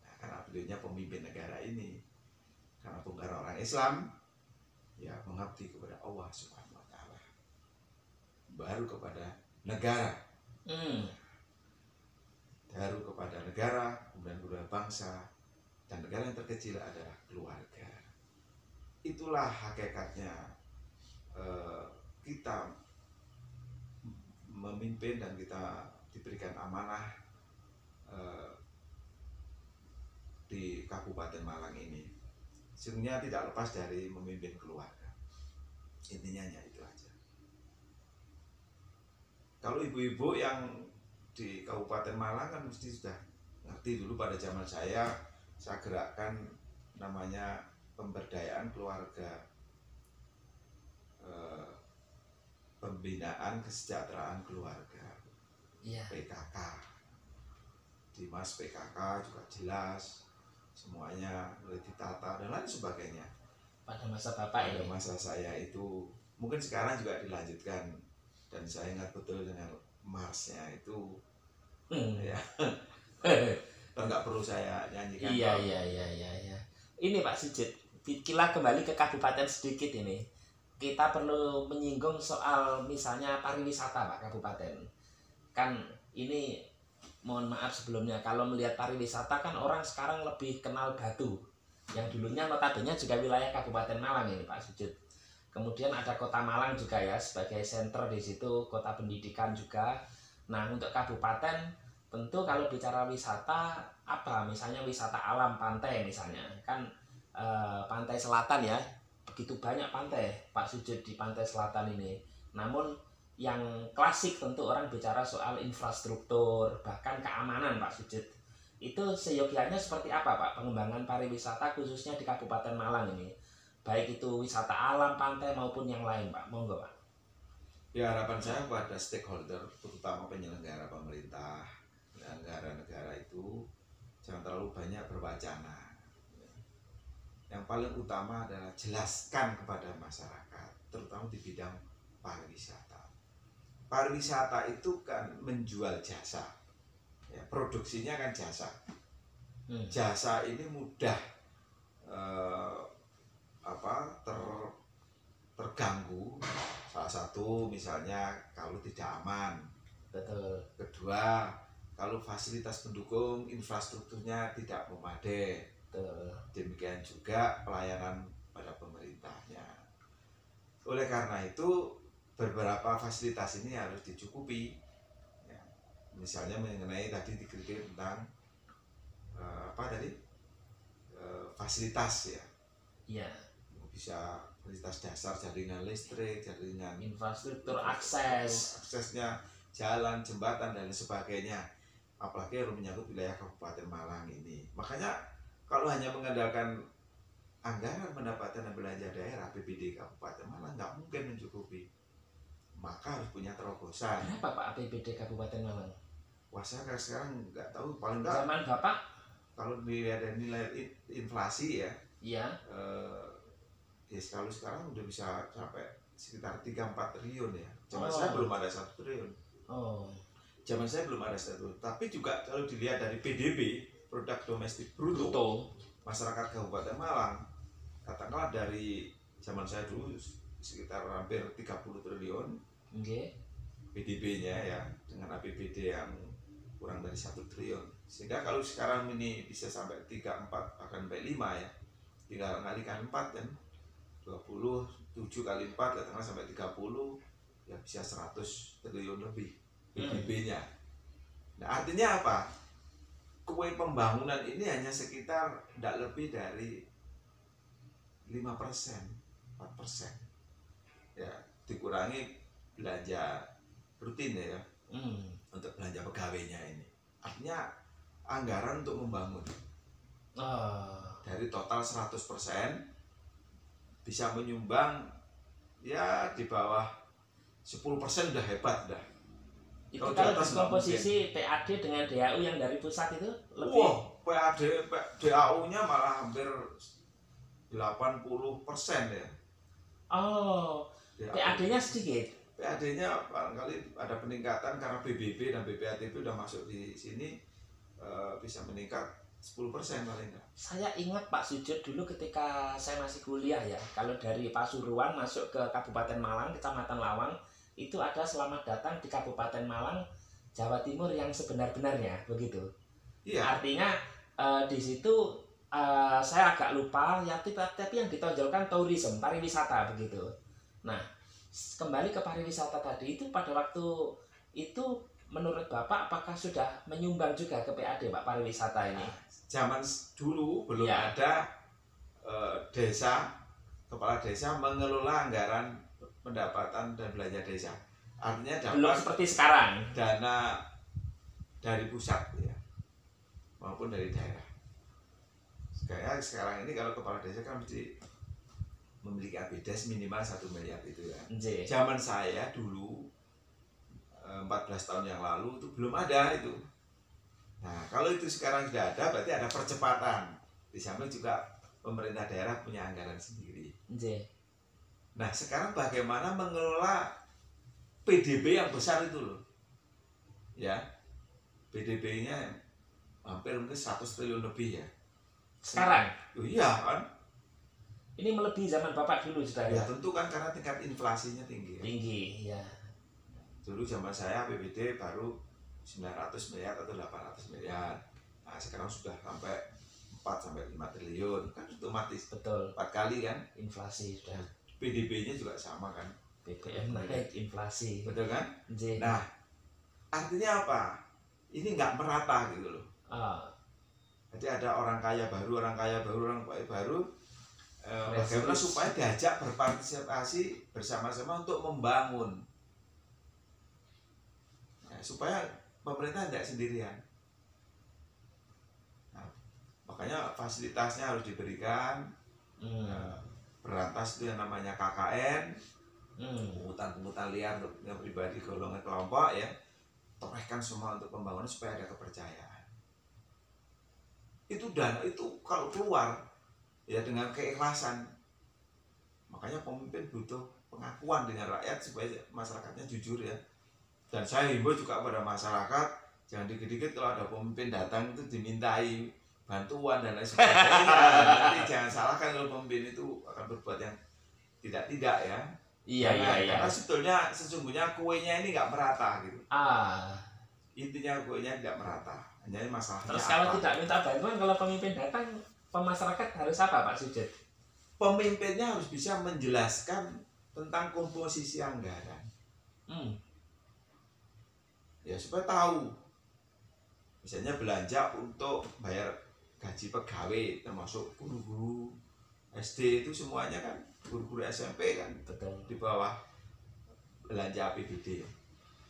Nah, karena beliaunya pemimpin negara ini, karena Bung Karno orang Islam, ya mengabdi kepada Allah Subhanahu wa Ta'ala, baru kepada negara, baru kepada negara, kemudian kepada bangsa, dan negara yang terkecil adalah keluarga. Itulah hakikatnya kita memimpin dan kita diberikan amanah di Kabupaten Malang ini. Sebenarnya tidak lepas dari memimpin keluarga. Intinya hanya itu aja. Kalau ibu-ibu yang di Kabupaten Malang kan mesti sudah ngerti. Dulu pada zaman saya gerakkan namanya pemberdayaan keluarga, pembinaan kesejahteraan keluarga, PKK. Di Mas PKK juga jelas semuanya mulai ditata dan lain sebagainya. Pada masa Bapak pada masa saya itu, mungkin sekarang juga dilanjutkan, dan saya ingat betul dengan marsnya itu. Ya. Nggak perlu saya nyanyikan. Iya. Ini Pak Sigit, kita kembali ke kabupaten sedikit ini. Kita perlu menyinggung soal misalnya pariwisata Pak kabupaten. Kan ini, mohon maaf sebelumnya, kalau melihat pariwisata kan orang sekarang lebih kenal Batu, yang dulunya notabene juga wilayah Kabupaten Malang ini Pak Sigit. Kemudian ada Kota Malang juga ya sebagai senter di situ, kota pendidikan juga. Nah, untuk kabupaten tentu kalau bicara wisata apa, misalnya wisata alam pantai misalnya kan, pantai selatan ya, begitu banyak pantai Pak Sigit di pantai selatan ini. Namun yang klasik tentu orang bicara soal infrastruktur, bahkan keamanan Pak Sigit. Itu seyogianya seperti apa Pak pengembangan pariwisata khususnya di Kabupaten Malang ini? Baik itu wisata alam, pantai maupun yang lain Pak. Monggo Pak. Ya, harapan saya kepada stakeholder, terutama penyelenggara pemerintah, penyelenggara negara itu jangan terlalu banyak berwacana. Yang paling utama adalah jelaskan kepada masyarakat, terutama di bidang pariwisata. Pariwisata itu kan menjual jasa, ya, produksinya kan jasa. Jasa ini mudah terganggu. Salah satu misalnya kalau tidak aman. Betul. Kedua, kalau fasilitas pendukung infrastrukturnya tidak memadai. Betul. Demikian juga pelayanan pada pemerintahnya. Oleh karena itu, beberapa fasilitas ini harus dicukupi. Ya, misalnya mengenai tadi dikritik tentang fasilitas ya. Iya. Bisa fasilitas dasar, jaringan listrik, jaringan infrastruktur, aksesnya, jalan, jembatan dan sebagainya. Apalagi kalau menyangkut wilayah Kabupaten Malang ini. Makanya kalau hanya mengandalkan anggaran pendapatan dan belanja daerah APBD Kabupaten Malang nggak mungkin mencukupi. Maka harus punya terobosan. Berapa Pak APBD Kabupaten Malang? Wah, saya sekarang nggak tahu, paling nggak. Zaman Bapak? Kalau dilihat dari nilai inflasi ya. Iya. Ya kalau sekarang udah bisa sampai sekitar 3-4 triliun ya. Zaman saya belum ada 1 triliun. Zaman saya belum ada 1 triliun. Tapi juga kalau dilihat dari PDB, produk domestik bruto, masyarakat Kabupaten Malang, katakanlah dari zaman saya dulu sekitar hampir 30 triliun. PDB-nya ya, dengan APBD yang kurang dari 1 triliun. Sehingga kalau sekarang ini bisa sampai 3, 4, bahkan sampai 5 ya, tinggal kalikan 4 kan, 27 kali 4 katakanlah sampai 30, ya bisa 100 triliun lebih PDB-nya. Nah, artinya apa? Kue pembangunan ini hanya sekitar tidak lebih dari 5%, 4%. Ya, dikurangi belanja rutin ya, untuk belanja pegawainya ini. Artinya anggaran untuk membangun. Dari total 100% bisa menyumbang ya di bawah 10% udah hebat dah. Itu kalau diskomposisi PAD dengan DAU yang dari pusat itu lebih. Wah, DAU-nya malah hampir 80% ya. PAD-nya sedikit. PAD-nya barangkali ada peningkatan karena BBB dan BPATB udah masuk di sini, bisa meningkat 10% paling enggak. Saya ingat Pak Sujud dulu ketika saya masih kuliah ya, kalau dari Pasuruan masuk ke Kabupaten Malang, Kecamatan Lawang, itu ada selamat datang di Kabupaten Malang, Jawa Timur yang sebenar-benarnya, begitu. Iya. Artinya di situ saya agak lupa ya, tapi yang ditonjolkan tourism, pariwisata begitu. Nah, kembali ke pariwisata tadi itu, pada waktu itu menurut Bapak apakah sudah menyumbang juga ke PAD Pak pariwisata ini? Zaman dulu belum ya. Ada kepala desa mengelola anggaran pendapatan dan belanja desa. Artinya dapat belum seperti sekarang dana dari pusat ya, maupun dari daerah. Kayak sekarang ini kalau kepala desa kan mesti memiliki APBDes minimal 1 miliar itu ya. Zaman saya dulu 14 tahun yang lalu itu belum ada itu. Nah, kalau itu sekarang sudah ada, berarti ada percepatan. Di samping juga pemerintah daerah punya anggaran sendiri. Nah, sekarang bagaimana mengelola PDB yang besar itu loh. Ya. PDB-nya hampir mungkin 100 triliun lebih ya. Sekarang? Oh, iya kan? Ini melebihi zaman Bapak dulu sudah ya? Ya tentu kan, karena tingkat inflasinya tinggi. Tinggi, ya. Dulu zaman saya APBD baru 900 miliar atau 800 miliar. Nah, sekarang sudah sampai 4-5 triliun. Kan otomatis. Betul. 4 kali kan inflasi sudah. PDB-nya juga sama kan. BBM naik, inflasi. Betul kan? Nah, artinya apa? Ini nggak merata gitu loh. Jadi ada orang kaya baru, orang kaya baru. Bagaimana supaya diajak berpartisipasi bersama-sama untuk membangun. Supaya pemerintah tidak sendirian. Nah, makanya fasilitasnya harus diberikan. Berantas itu yang namanya KKN, pungutan liar untuk yang pribadi, golongan kelompok ya. Torehkan semua untuk pembangunan supaya ada kepercayaan. Itu dana itu kalau keluar ya dengan keikhlasan. Makanya pemimpin butuh pengakuan dengan rakyat supaya masyarakatnya jujur ya. Dan saya himbau juga pada masyarakat, jangan dikit-dikit kalau ada pemimpin datang itu dimintai bantuan dan lain sebagainya. Nanti jangan salahkan kalau pemimpin itu akan berbuat yang tidak ya. Iya. Karena sesungguhnya kuenya ini nggak merata gitu. Intinya kuenya tidak merata. Hanya masalahnya. Terus kalau tidak minta bantuan, kalau pemimpin datang, masyarakat harus apa Pak Sujud? Pemimpinnya harus bisa menjelaskan tentang komposisi anggaran. Ya supaya tahu. Misalnya belanja untuk bayar gaji pegawai, termasuk guru-guru SD itu semuanya kan, guru-guru SMP kan. Betul. Di bawah belanja APBD.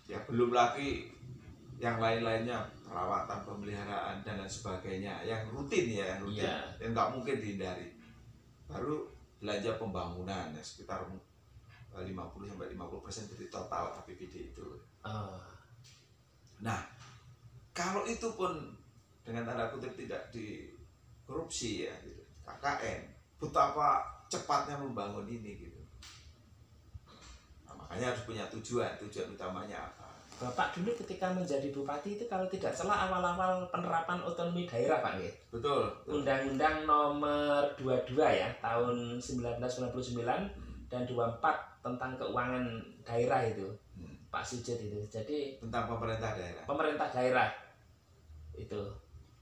Ya belum lagi yang lain-lainnya, perawatan, pemeliharaan dan lain sebagainya, yang rutin ya, yang nggak mungkin dihindari. Baru belanja pembangunan ya, sekitar 50-50% dari total APBD itu. Nah, kalau itu pun dengan tanda kutip tidak dikorupsi ya, gitu, KKN, betapa cepatnya membangun ini gitu. Nah, makanya harus punya tujuan utamanya apa. Bapak dulu ketika menjadi bupati itu kalau tidak salah awal-awal penerapan otonomi daerah Pak ya? Betul. Undang-Undang nomor 22 ya tahun 1999 dan 24 tentang keuangan daerah itu. Pak Sujud itu. Jadi tentang pemerintah daerah itu.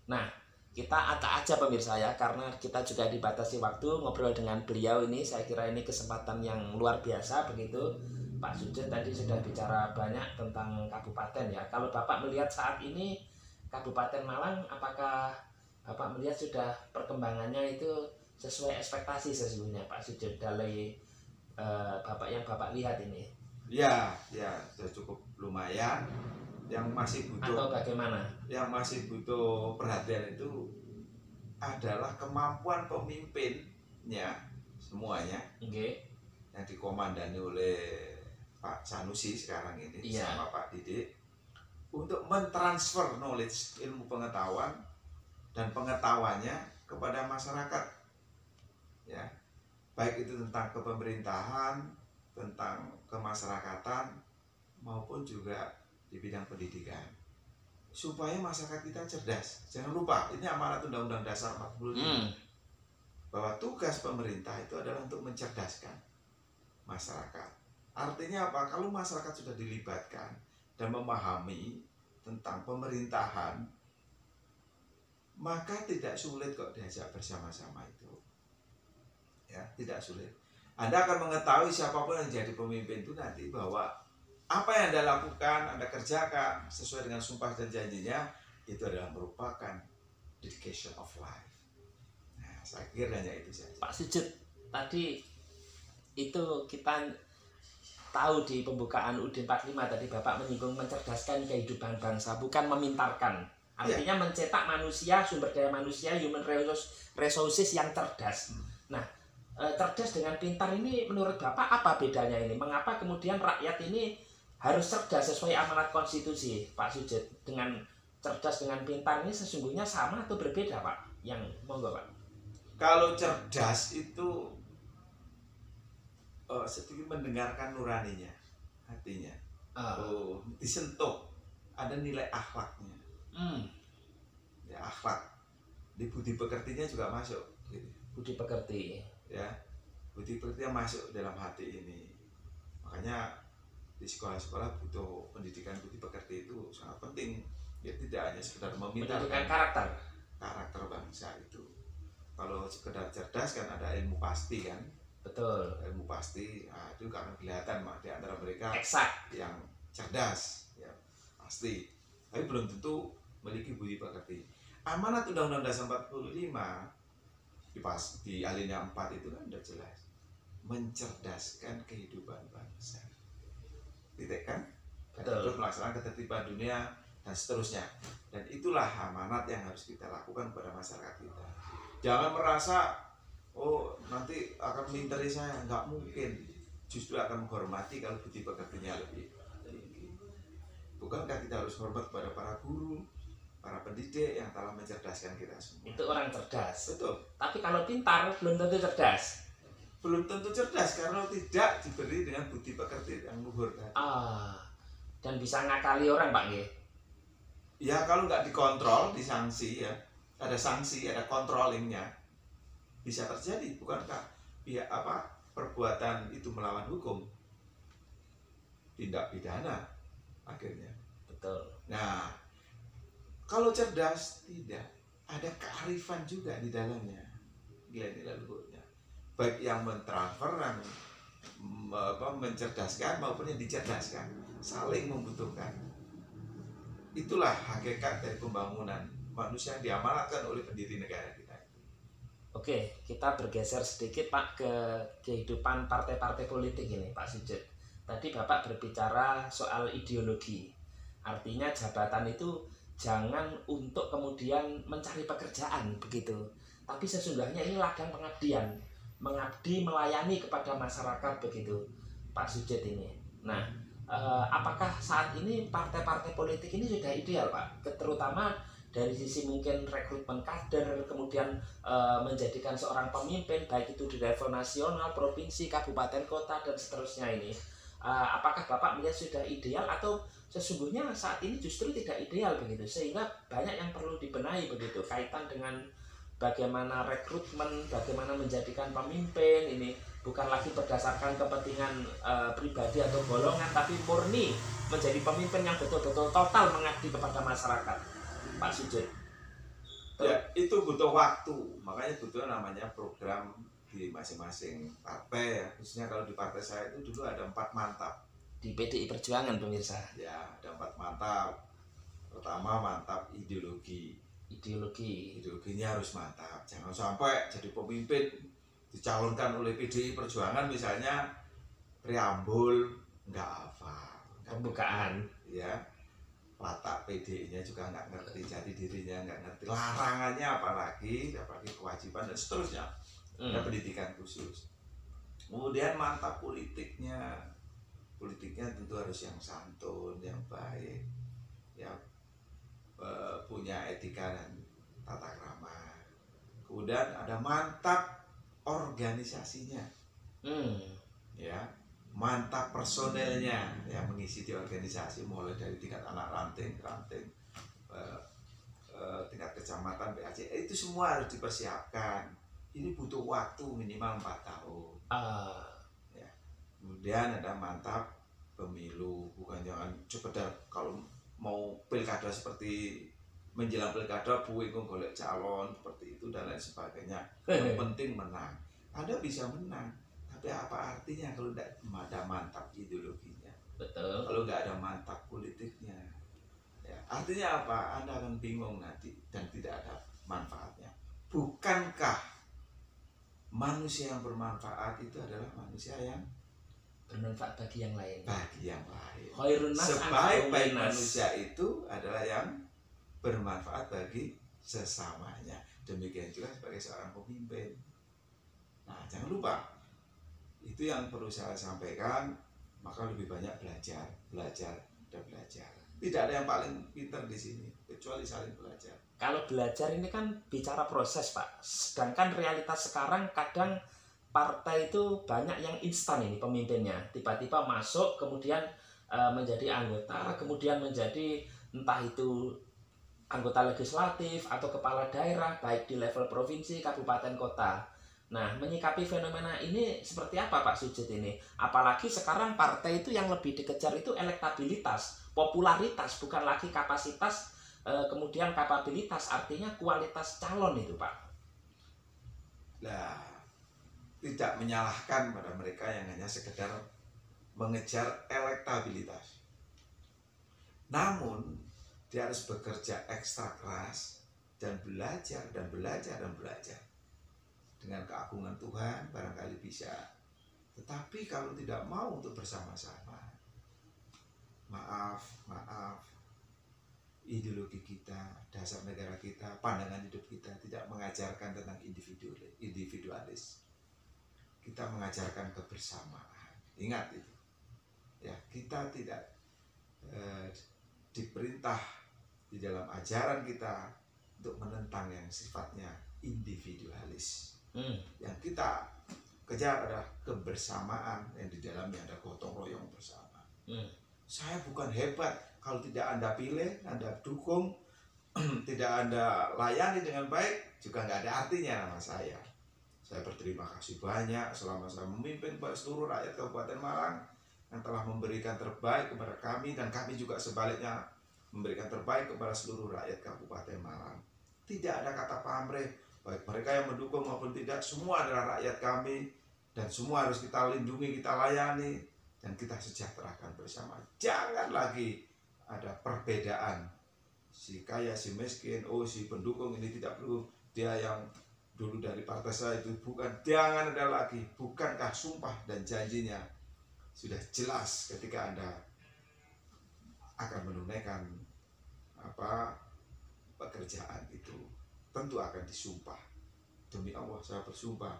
Nah, kita agak aja pemirsa ya, karena kita juga dibatasi waktu ngobrol dengan beliau ini. Saya kira ini kesempatan yang luar biasa begitu. Pak Sujud tadi sudah bicara banyak tentang kabupaten ya. Kalau Bapak melihat saat ini Kabupaten Malang, apakah Bapak melihat sudah perkembangannya itu sesuai ekspektasi sesungguhnya Pak Sujud dari Bapak yang Bapak lihat ini? Ya sudah cukup lumayan. yang masih butuh atau bagaimana? Yang masih butuh perhatian itu adalah kemampuan pemimpinnya semuanya, yang dikomandani oleh Pak Sanusi sekarang ini sama Pak Didik, untuk mentransfer knowledge, ilmu pengetahuan dan pengetahuannya kepada masyarakat, ya, baik itu tentang kepemerintahan, tentang kemasyarakatan, maupun juga di bidang pendidikan, supaya masyarakat kita cerdas. Jangan lupa, ini amanat Undang-Undang Dasar 45, bahwa tugas pemerintah itu adalah untuk mencerdaskan masyarakat. Artinya apa? Kalau masyarakat sudah dilibatkan dan memahami tentang pemerintahan, maka tidak sulit kok diajak bersama-sama itu. Ya, tidak sulit. Anda akan mengetahui siapapun yang jadi pemimpin itu nanti, bahwa apa yang Anda lakukan, Anda kerjakan sesuai dengan sumpah dan janjinya, itu adalah merupakan dedication of life. Nah, saya kira hanya itu saja. Pak Sujud, tadi itu kita tahu di pembukaan UUD 45 tadi Bapak menyinggung mencerdaskan kehidupan bangsa, bukan memintarkan. Artinya mencetak manusia, sumber daya manusia, human resources yang cerdas. Nah, cerdas dengan pintar ini menurut Bapak apa bedanya ini? Mengapa kemudian rakyat ini harus cerdas sesuai amanat konstitusi, Pak Sujud? Dengan cerdas dengan pintar ini sesungguhnya sama atau berbeda, Pak? Yang monggo, Pak. Kalau cerdas itu sedikit mendengarkan nuraninya, hatinya, disentuh, ada nilai akhlaknya, ya, akhlak, di budi pekertinya juga masuk, gitu. Budi pekerti, ya, budi pekertinya masuk dalam hati ini. Makanya di sekolah-sekolah butuh pendidikan budi pekerti, itu sangat penting. Ya, tidak hanya sekedar memintarkan karakter bangsa itu. Kalau sekedar cerdas kan ada ilmu pasti kan. Betul. Ilmu pasti, nah, itu karena kelihatan di antara mereka eksak yang cerdas, ya, pasti. Tapi belum tentu memiliki budi pekerti. Amanat Undang-Undang Dasar 45 di alinea 4 itu kan sudah jelas, mencerdaskan kehidupan bangsa. Titik kan? Terus melaksanakan ketertiban dunia dan seterusnya. Dan itulah amanat yang harus kita lakukan kepada masyarakat kita. Jangan merasa nanti akan menginteri saya, nggak mungkin. Justru akan menghormati kalau budi pekertinya lebih tinggi. Bukankah kita harus hormat kepada para guru, para pendidik yang telah mencerdaskan kita semua? Itu orang cerdas. Betul. Tapi kalau pintar belum tentu cerdas. Belum tentu cerdas karena tidak diberi dengan budi pekerti yang luhur. Dan bisa ngakali orang, Pak, nggih. Ya, kalau nggak dikontrol, disanksi, ya, ada sanksi, ada controllingnya, bisa terjadi. Bukankah perbuatan itu melawan hukum, tindak pidana akhirnya. Betul. Nah, kalau cerdas tidak, ada kearifan juga di dalamnya, nilai-nilai luhurnya, baik yang mentransfer, yang mencerdaskan maupun yang dicerdaskan, saling membutuhkan. Itulah hakikat dari pembangunan manusia yang diamanatkan oleh pendiri negara kita. Oke, kita bergeser sedikit, Pak, ke kehidupan partai-partai politik ini, Pak Sujud. Tadi Bapak berbicara soal ideologi. Artinya jabatan itu jangan untuk kemudian mencari pekerjaan begitu. Tapi sesungguhnya ini ladang pengabdian, mengabdi, melayani kepada masyarakat begitu, Pak Sujud ini. Nah, apakah saat ini partai-partai politik ini sudah ideal, Pak? Terutama dari sisi mungkin rekrutmen kader, kemudian menjadikan seorang pemimpin, baik itu di level nasional, provinsi, kabupaten, kota, dan seterusnya ini. Apakah Bapak melihat sudah ideal atau sesungguhnya saat ini justru tidak ideal begitu, sehingga banyak yang perlu dibenahi begitu, kaitan dengan bagaimana rekrutmen, bagaimana menjadikan pemimpin ini bukan lagi berdasarkan kepentingan pribadi atau golongan, tapi murni menjadi pemimpin yang betul-betul total mengabdi kepada masyarakat, Pak Sujud. Ya, itu butuh waktu, makanya butuh namanya program di masing-masing partai, ya. Khususnya kalau di partai saya itu dulu ada 4 mantap. Di PDI Perjuangan, pemirsa. Ya, ada 4 mantap. Pertama, mantap ideologi. Ideologinya harus mantap. Jangan sampai jadi pemimpin dicalonkan oleh PDI Perjuangan misalnya preambul nggak hafal, pembukaan, ya, watak PD-nya juga nggak ngerti, jati dirinya nggak ngerti, larangannya apalagi kewajiban dan seterusnya. Ada pendidikan khusus. Kemudian mantap politiknya tentu harus yang santun, yang baik, yang punya etika dan tata krama. Kemudian ada mantap organisasinya, ya, mantap personelnya yang mengisi di organisasi, mulai dari tingkat anak ranting, tingkat kecamatan, PAC, itu semua harus dipersiapkan. Ini butuh waktu minimal 4 tahun. Ya. Kemudian ada mantap pemilu, bukan jangan sekedar kalau mau pilkada seperti menjelang pilkada golek calon seperti itu dan lain sebagainya. Yang penting menang. Anda bisa menang, tapi apa artinya kalau tidak ada mantap ideologinya? Betul. Kalau nggak ada mantap politiknya, ya, artinya apa? Anda akan bingung nanti dan tidak ada manfaatnya. Bukankah manusia yang bermanfaat itu adalah manusia yang bermanfaat bagi yang lain? Bagi yang lain. Sebaik-baik manusia itu adalah yang bermanfaat bagi sesamanya. Demikian juga sebagai seorang pemimpin. Nah, jangan lupa, itu yang perlu saya sampaikan. Maka lebih banyak belajar. Tidak ada yang paling pintar di sini, kecuali saling belajar. Kalau belajar ini kan bicara proses, Pak. Sedangkan realitas sekarang kadang partai itu banyak yang instan ini pemimpinnya. Tiba-tiba masuk, kemudian menjadi anggota, kemudian menjadi entah itu anggota legislatif atau kepala daerah, baik di level provinsi, kabupaten, kota. Nah, menyikapi fenomena ini seperti apa Pak Sujud ini? Apalagi sekarang partai itu yang lebih dikejar itu elektabilitas, popularitas, bukan lagi kapasitas, kemudian kapabilitas, artinya kualitas calon itu Pak. Nah, tidak menyalahkan pada mereka yang hanya sekedar mengejar elektabilitas. Namun, dia harus bekerja ekstra keras dan belajar. Dengan keagungan Tuhan barangkali bisa. Tetapi kalau tidak mau untuk bersama-sama, maaf, ideologi kita, dasar negara kita, pandangan hidup kita tidak mengajarkan tentang individualis. Kita mengajarkan kebersamaan. Ingat itu. Ya, kita tidak diperintah di dalam ajaran kita untuk menentang yang sifatnya individualis. Yang kita kejar adalah kebersamaan yang di dalamnya ada gotong royong bersama. Saya bukan hebat kalau tidak Anda pilih, Anda dukung, tidak Anda layani dengan baik, juga nggak ada artinya nama saya. Saya berterima kasih banyak selama saya memimpin seluruh rakyat Kabupaten Malang yang telah memberikan terbaik kepada kami, dan kami juga sebaliknya memberikan terbaik kepada seluruh rakyat Kabupaten Malang. Tidak ada kata pamrih, baik mereka yang mendukung maupun tidak, semua adalah rakyat kami dan semua harus kita lindungi, kita layani, dan kita sejahterakan bersama. Jangan lagi ada perbedaan, si kaya, si miskin, si pendukung ini tidak perlu, dia yang dulu dari partai saya itu bukan. Jangan ada lagi. Bukankah sumpah dan janjinya sudah jelas ketika Anda akan menunaikan pekerjaan itu, tentu akan disumpah. Demi Allah saya bersumpah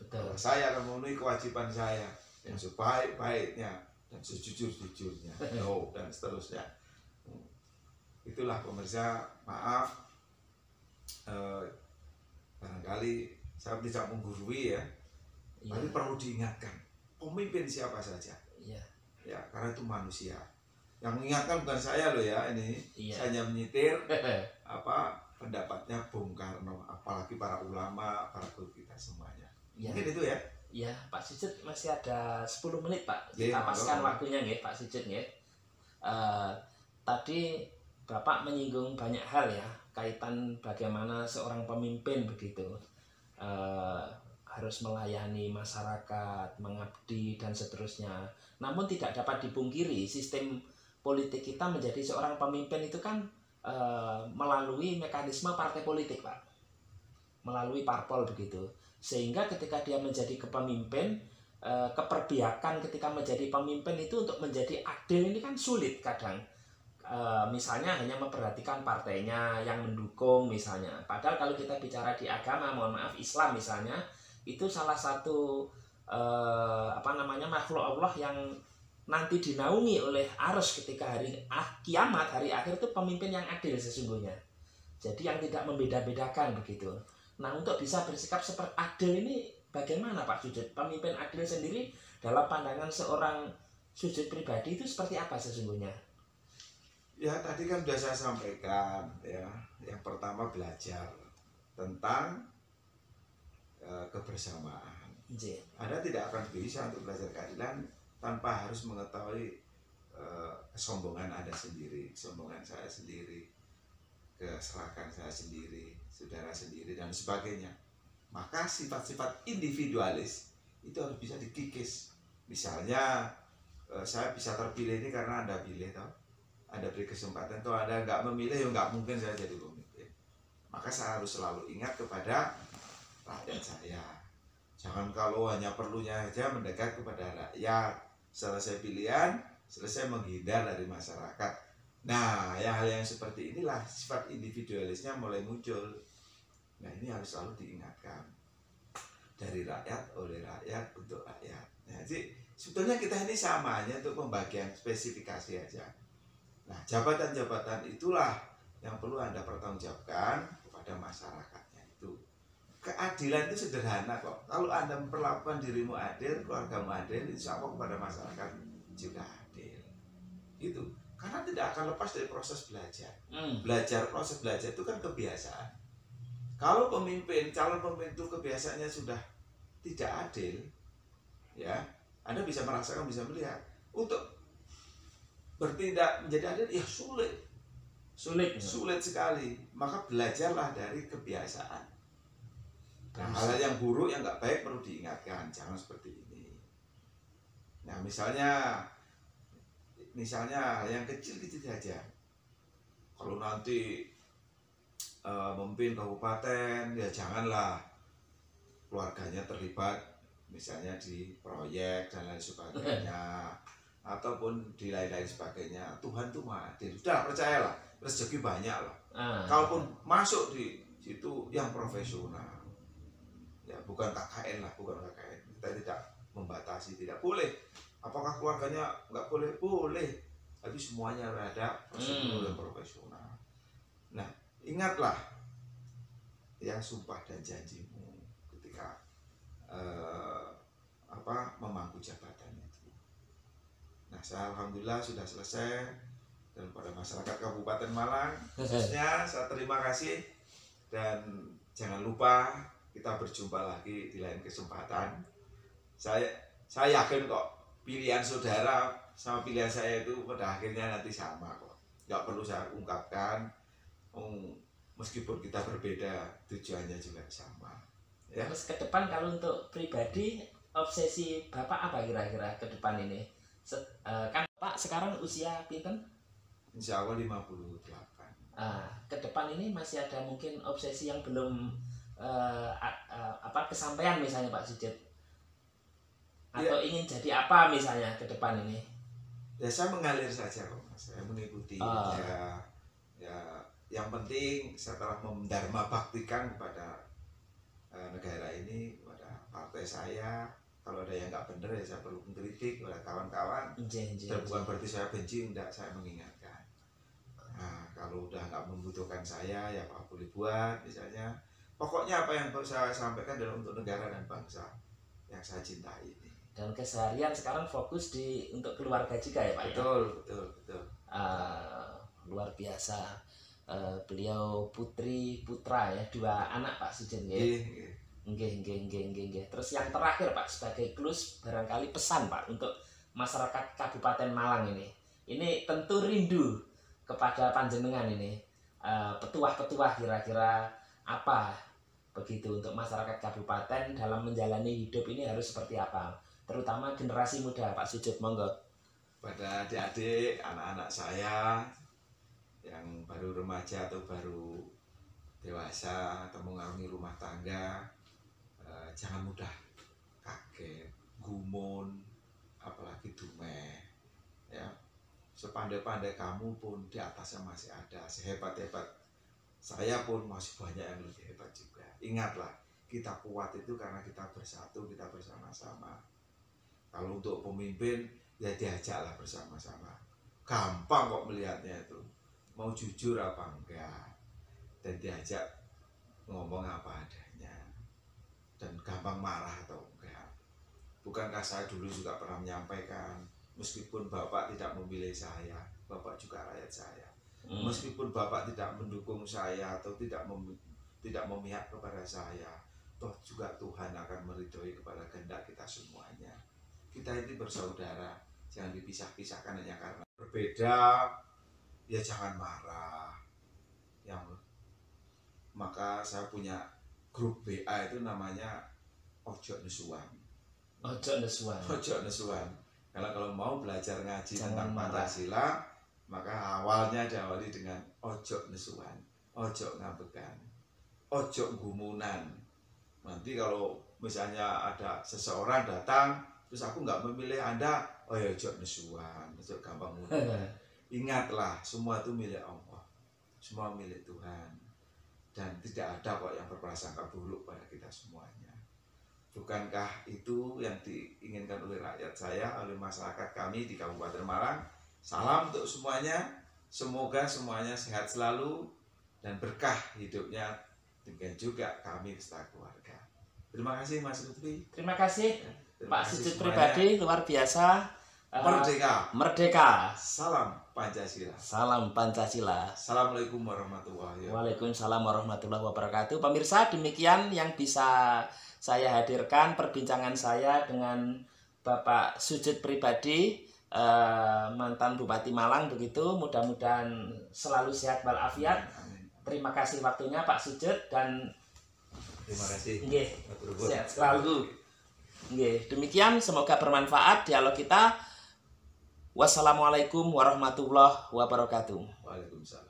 bahwa saya akan memenuhi kewajiban saya yang sebaik-baiknya dan sejujur-jujurnya, dan seterusnya. Itulah pemirsa, maaf barangkali saya tidak menggurui ya, tapi perlu diingatkan pemimpin siapa saja. Ya, karena itu manusia. Yang mengingatkan bukan saya loh ya, ini saya hanya menyitir pendapatnya Bung Karno, apalagi para ulama, para guru kita semuanya. Mungkin itu ya. Ya, Pak Sujud masih ada 10 menit Pak. Kita paskan waktunya nggih Pak Sujud nggih. Tadi Bapak menyinggung banyak hal ya, kaitan bagaimana seorang pemimpin begitu harus melayani masyarakat, mengabdi dan seterusnya. Namun tidak dapat dipungkiri sistem politik kita menjadi seorang pemimpin itu kan melalui mekanisme partai politik Pak, melalui parpol begitu. Sehingga ketika dia menjadi kepemimpin, keperbiakan ketika menjadi pemimpin itu untuk menjadi adil ini kan sulit kadang. misalnya hanya memperhatikan partainya yang mendukung misalnya. Padahal kalau kita bicara di agama, mohon maaf Islam misalnya, itu salah satu makhluk Allah yang nanti dinaungi oleh arus ketika hari kiamat, hari akhir itu pemimpin yang adil sesungguhnya. Jadi yang tidak membeda-bedakan begitu. Nah, untuk bisa bersikap seperti adil ini bagaimana Pak Sujud? Pemimpin adil sendiri dalam pandangan seorang Sujud pribadi itu seperti apa sesungguhnya? Ya tadi kan sudah saya sampaikan ya. Yang pertama belajar tentang kebersamaan. Anda tidak akan bisa untuk belajar keadilan tanpa harus mengetahui kesombongan Anda sendiri, kesombongan saya sendiri, keserakahan saya sendiri, saudara sendiri, dan sebagainya. Maka sifat-sifat individualis itu harus bisa dikikis. Misalnya saya bisa terpilih ini karena Anda pilih, toh Anda beri kesempatan, toh Anda nggak memilih, ya nggak mungkin saya jadi pemimpin. Maka saya harus selalu ingat kepada rakyat saya. Jangan kalau hanya perlunya saja mendekat kepada rakyat, selesai pilihan, selesai menghindar dari masyarakat. Nah, hal yang seperti inilah sifat individualisnya mulai muncul. Nah, ini harus selalu diingatkan. Dari rakyat, oleh rakyat, untuk rakyat. Nah, jadi sebetulnya kita ini sama hanya untuk pembagian spesifikasi aja. Nah, jabatan-jabatan itulah yang perlu Anda pertanggungjawabkan kepada masyarakatnya itu. Keadilan itu sederhana kok. Kalau Anda memperlakukan dirimu adil, keluargamu adil, insya Allah kepada masyarakat juga adil. Itu karena tidak akan lepas dari proses belajar. Proses belajar itu kan kebiasaan. Kalau calon pemimpin itu kebiasaannya sudah tidak adil, ya, Anda bisa merasakan, bisa melihat. Untuk bertindak menjadi adil, ya sulit sekali. Maka belajarlah dari kebiasaan. Nah, hal yang buruk, yang nggak baik perlu diingatkan, jangan seperti ini. Nah, misalnya hal yang kecil-kecil saja. Kalau nanti memimpin kabupaten, ya janganlah keluarganya terlibat, misalnya di proyek dan lain sebagainya, ataupun di lain-lain sebagainya. Tuhan tuh adil. Sudah, percayalah, rezeki banyak lah. Kalaupun masuk di situ yang profesional. Ya, bukan KKN lah, bukan KKN. Kita tidak membatasi, tidak boleh. Apakah keluarganya nggak boleh? Boleh. Tapi semuanya ada prosedur yang profesional. Nah, ingatlah ya sumpah dan janjimu ketika memangku jabatan itu. Nah, saya alhamdulillah sudah selesai, dan pada masyarakat Kabupaten Malang khususnya saya terima kasih, dan jangan lupa kita berjumpa lagi di lain kesempatan. Saya yakin kok pilihan saudara sama pilihan saya itu pada akhirnya nanti sama kok. Nggak perlu saya ungkapkan, meskipun kita berbeda tujuannya juga sama. Ya. Terus ke depan kalau untuk pribadi, obsesi Bapak apa kira-kira ke depan ini? Kan Pak sekarang usia pinten? Insya Allah 58. Ke depan ini masih ada mungkin obsesi yang belum kesampaian misalnya Pak Sujud, atau ingin jadi apa misalnya ke depan ini? Ya saya mengalir saja kok, saya mengikuti ya yang penting setelah mendharma baktikan kepada negara ini, kepada partai saya. Kalau ada yang nggak benar ya saya perlu mengkritik kepada kawan-kawan. Dan bukan berarti saya benci, enggak, saya mengingatkan. Nah, kalau udah nggak membutuhkan saya ya Pak boleh buat misalnya. Pokoknya apa yang saya sampaikan adalah untuk negara dan bangsa yang saya cintai ini. Dan keseharian sekarang fokus untuk keluarga juga ya Pak? Betul. Luar biasa. Beliau putra ya, 2 anak Pak Sujud ya. Nggih. Terus yang terakhir Pak, sebagai close barangkali pesan Pak untuk masyarakat Kabupaten Malang ini. Ini tentu rindu kepada panjenengan ini. Petuah-petuah kira-kira apa begitu untuk masyarakat kabupaten dalam menjalani hidup ini harus seperti apa, terutama generasi muda Pak Sujud, monggo. Pada adik-adik, anak-anak saya yang baru remaja atau baru dewasa atau mengarungi rumah tangga, jangan mudah kaget, gumun, apalagi dumeh, ya. sepandai-pandai kamu pun di atasnya masih ada, sehebat-hebat saya pun masih banyak yang lebih hebat juga. Ingatlah, kita kuat itu karena kita bersatu, kita bersama-sama. Kalau untuk pemimpin, ya diajaklah bersama-sama. Gampang kok melihatnya itu, mau jujur apa enggak, dan diajak ngomong apa adanya, dan gampang marah atau enggak. Bukankah saya dulu juga pernah menyampaikan, meskipun Bapak tidak memilih saya, Bapak juga rakyat saya. Meskipun Bapak tidak mendukung saya atau tidak memihak kepada saya, toh juga Tuhan akan meridhoi kepada kehendak kita semuanya. Kita ini bersaudara, jangan dipisah-pisahkan hanya karena berbeda. Ya jangan marah. Maka saya punya grup BA itu namanya Ojo Nesuan. Ojo nesuan. Ojo nesuan. Kalau mau belajar ngaji tentang Pancasila, maka awalnya diawali dengan ojo nesuan, ojo ngambekan, ojo gumunan. Nanti kalau misalnya ada seseorang datang, terus aku nggak memilih Anda, oh ya ojo nesuan, ojo gampang mudah. Ingatlah, semua itu milik Allah, semua milik Tuhan, dan tidak ada kok yang berprasangka buruk pada kita semuanya. Bukankah itu yang diinginkan oleh rakyat saya, oleh masyarakat kami di Kabupaten Malang? Salam untuk semuanya, semoga semuanya sehat selalu dan berkah hidupnya, demikian juga kami beserta keluarga. Terima kasih Mas Lutfi. Terima kasih Pak Sujud Pribadi, luar biasa. Merdeka. Merdeka. Salam Pancasila. Salam Pancasila. Assalamualaikum warahmatullahi wabarakatuh. Waalaikumsalam warahmatullahi wabarakatuh. Pemirsa, demikian yang bisa saya hadirkan perbincangan saya dengan Bapak Sujud Pribadi, mantan Bupati Malang begitu. Mudah-mudahan selalu sehat walafiat. Terima kasih waktunya Pak Sujud, dan terima kasih. Nggih, sehat selalu. Nggih, demikian semoga bermanfaat dialog kita. Wassalamualaikum warahmatullahi wabarakatuh. Waalaikumsalam.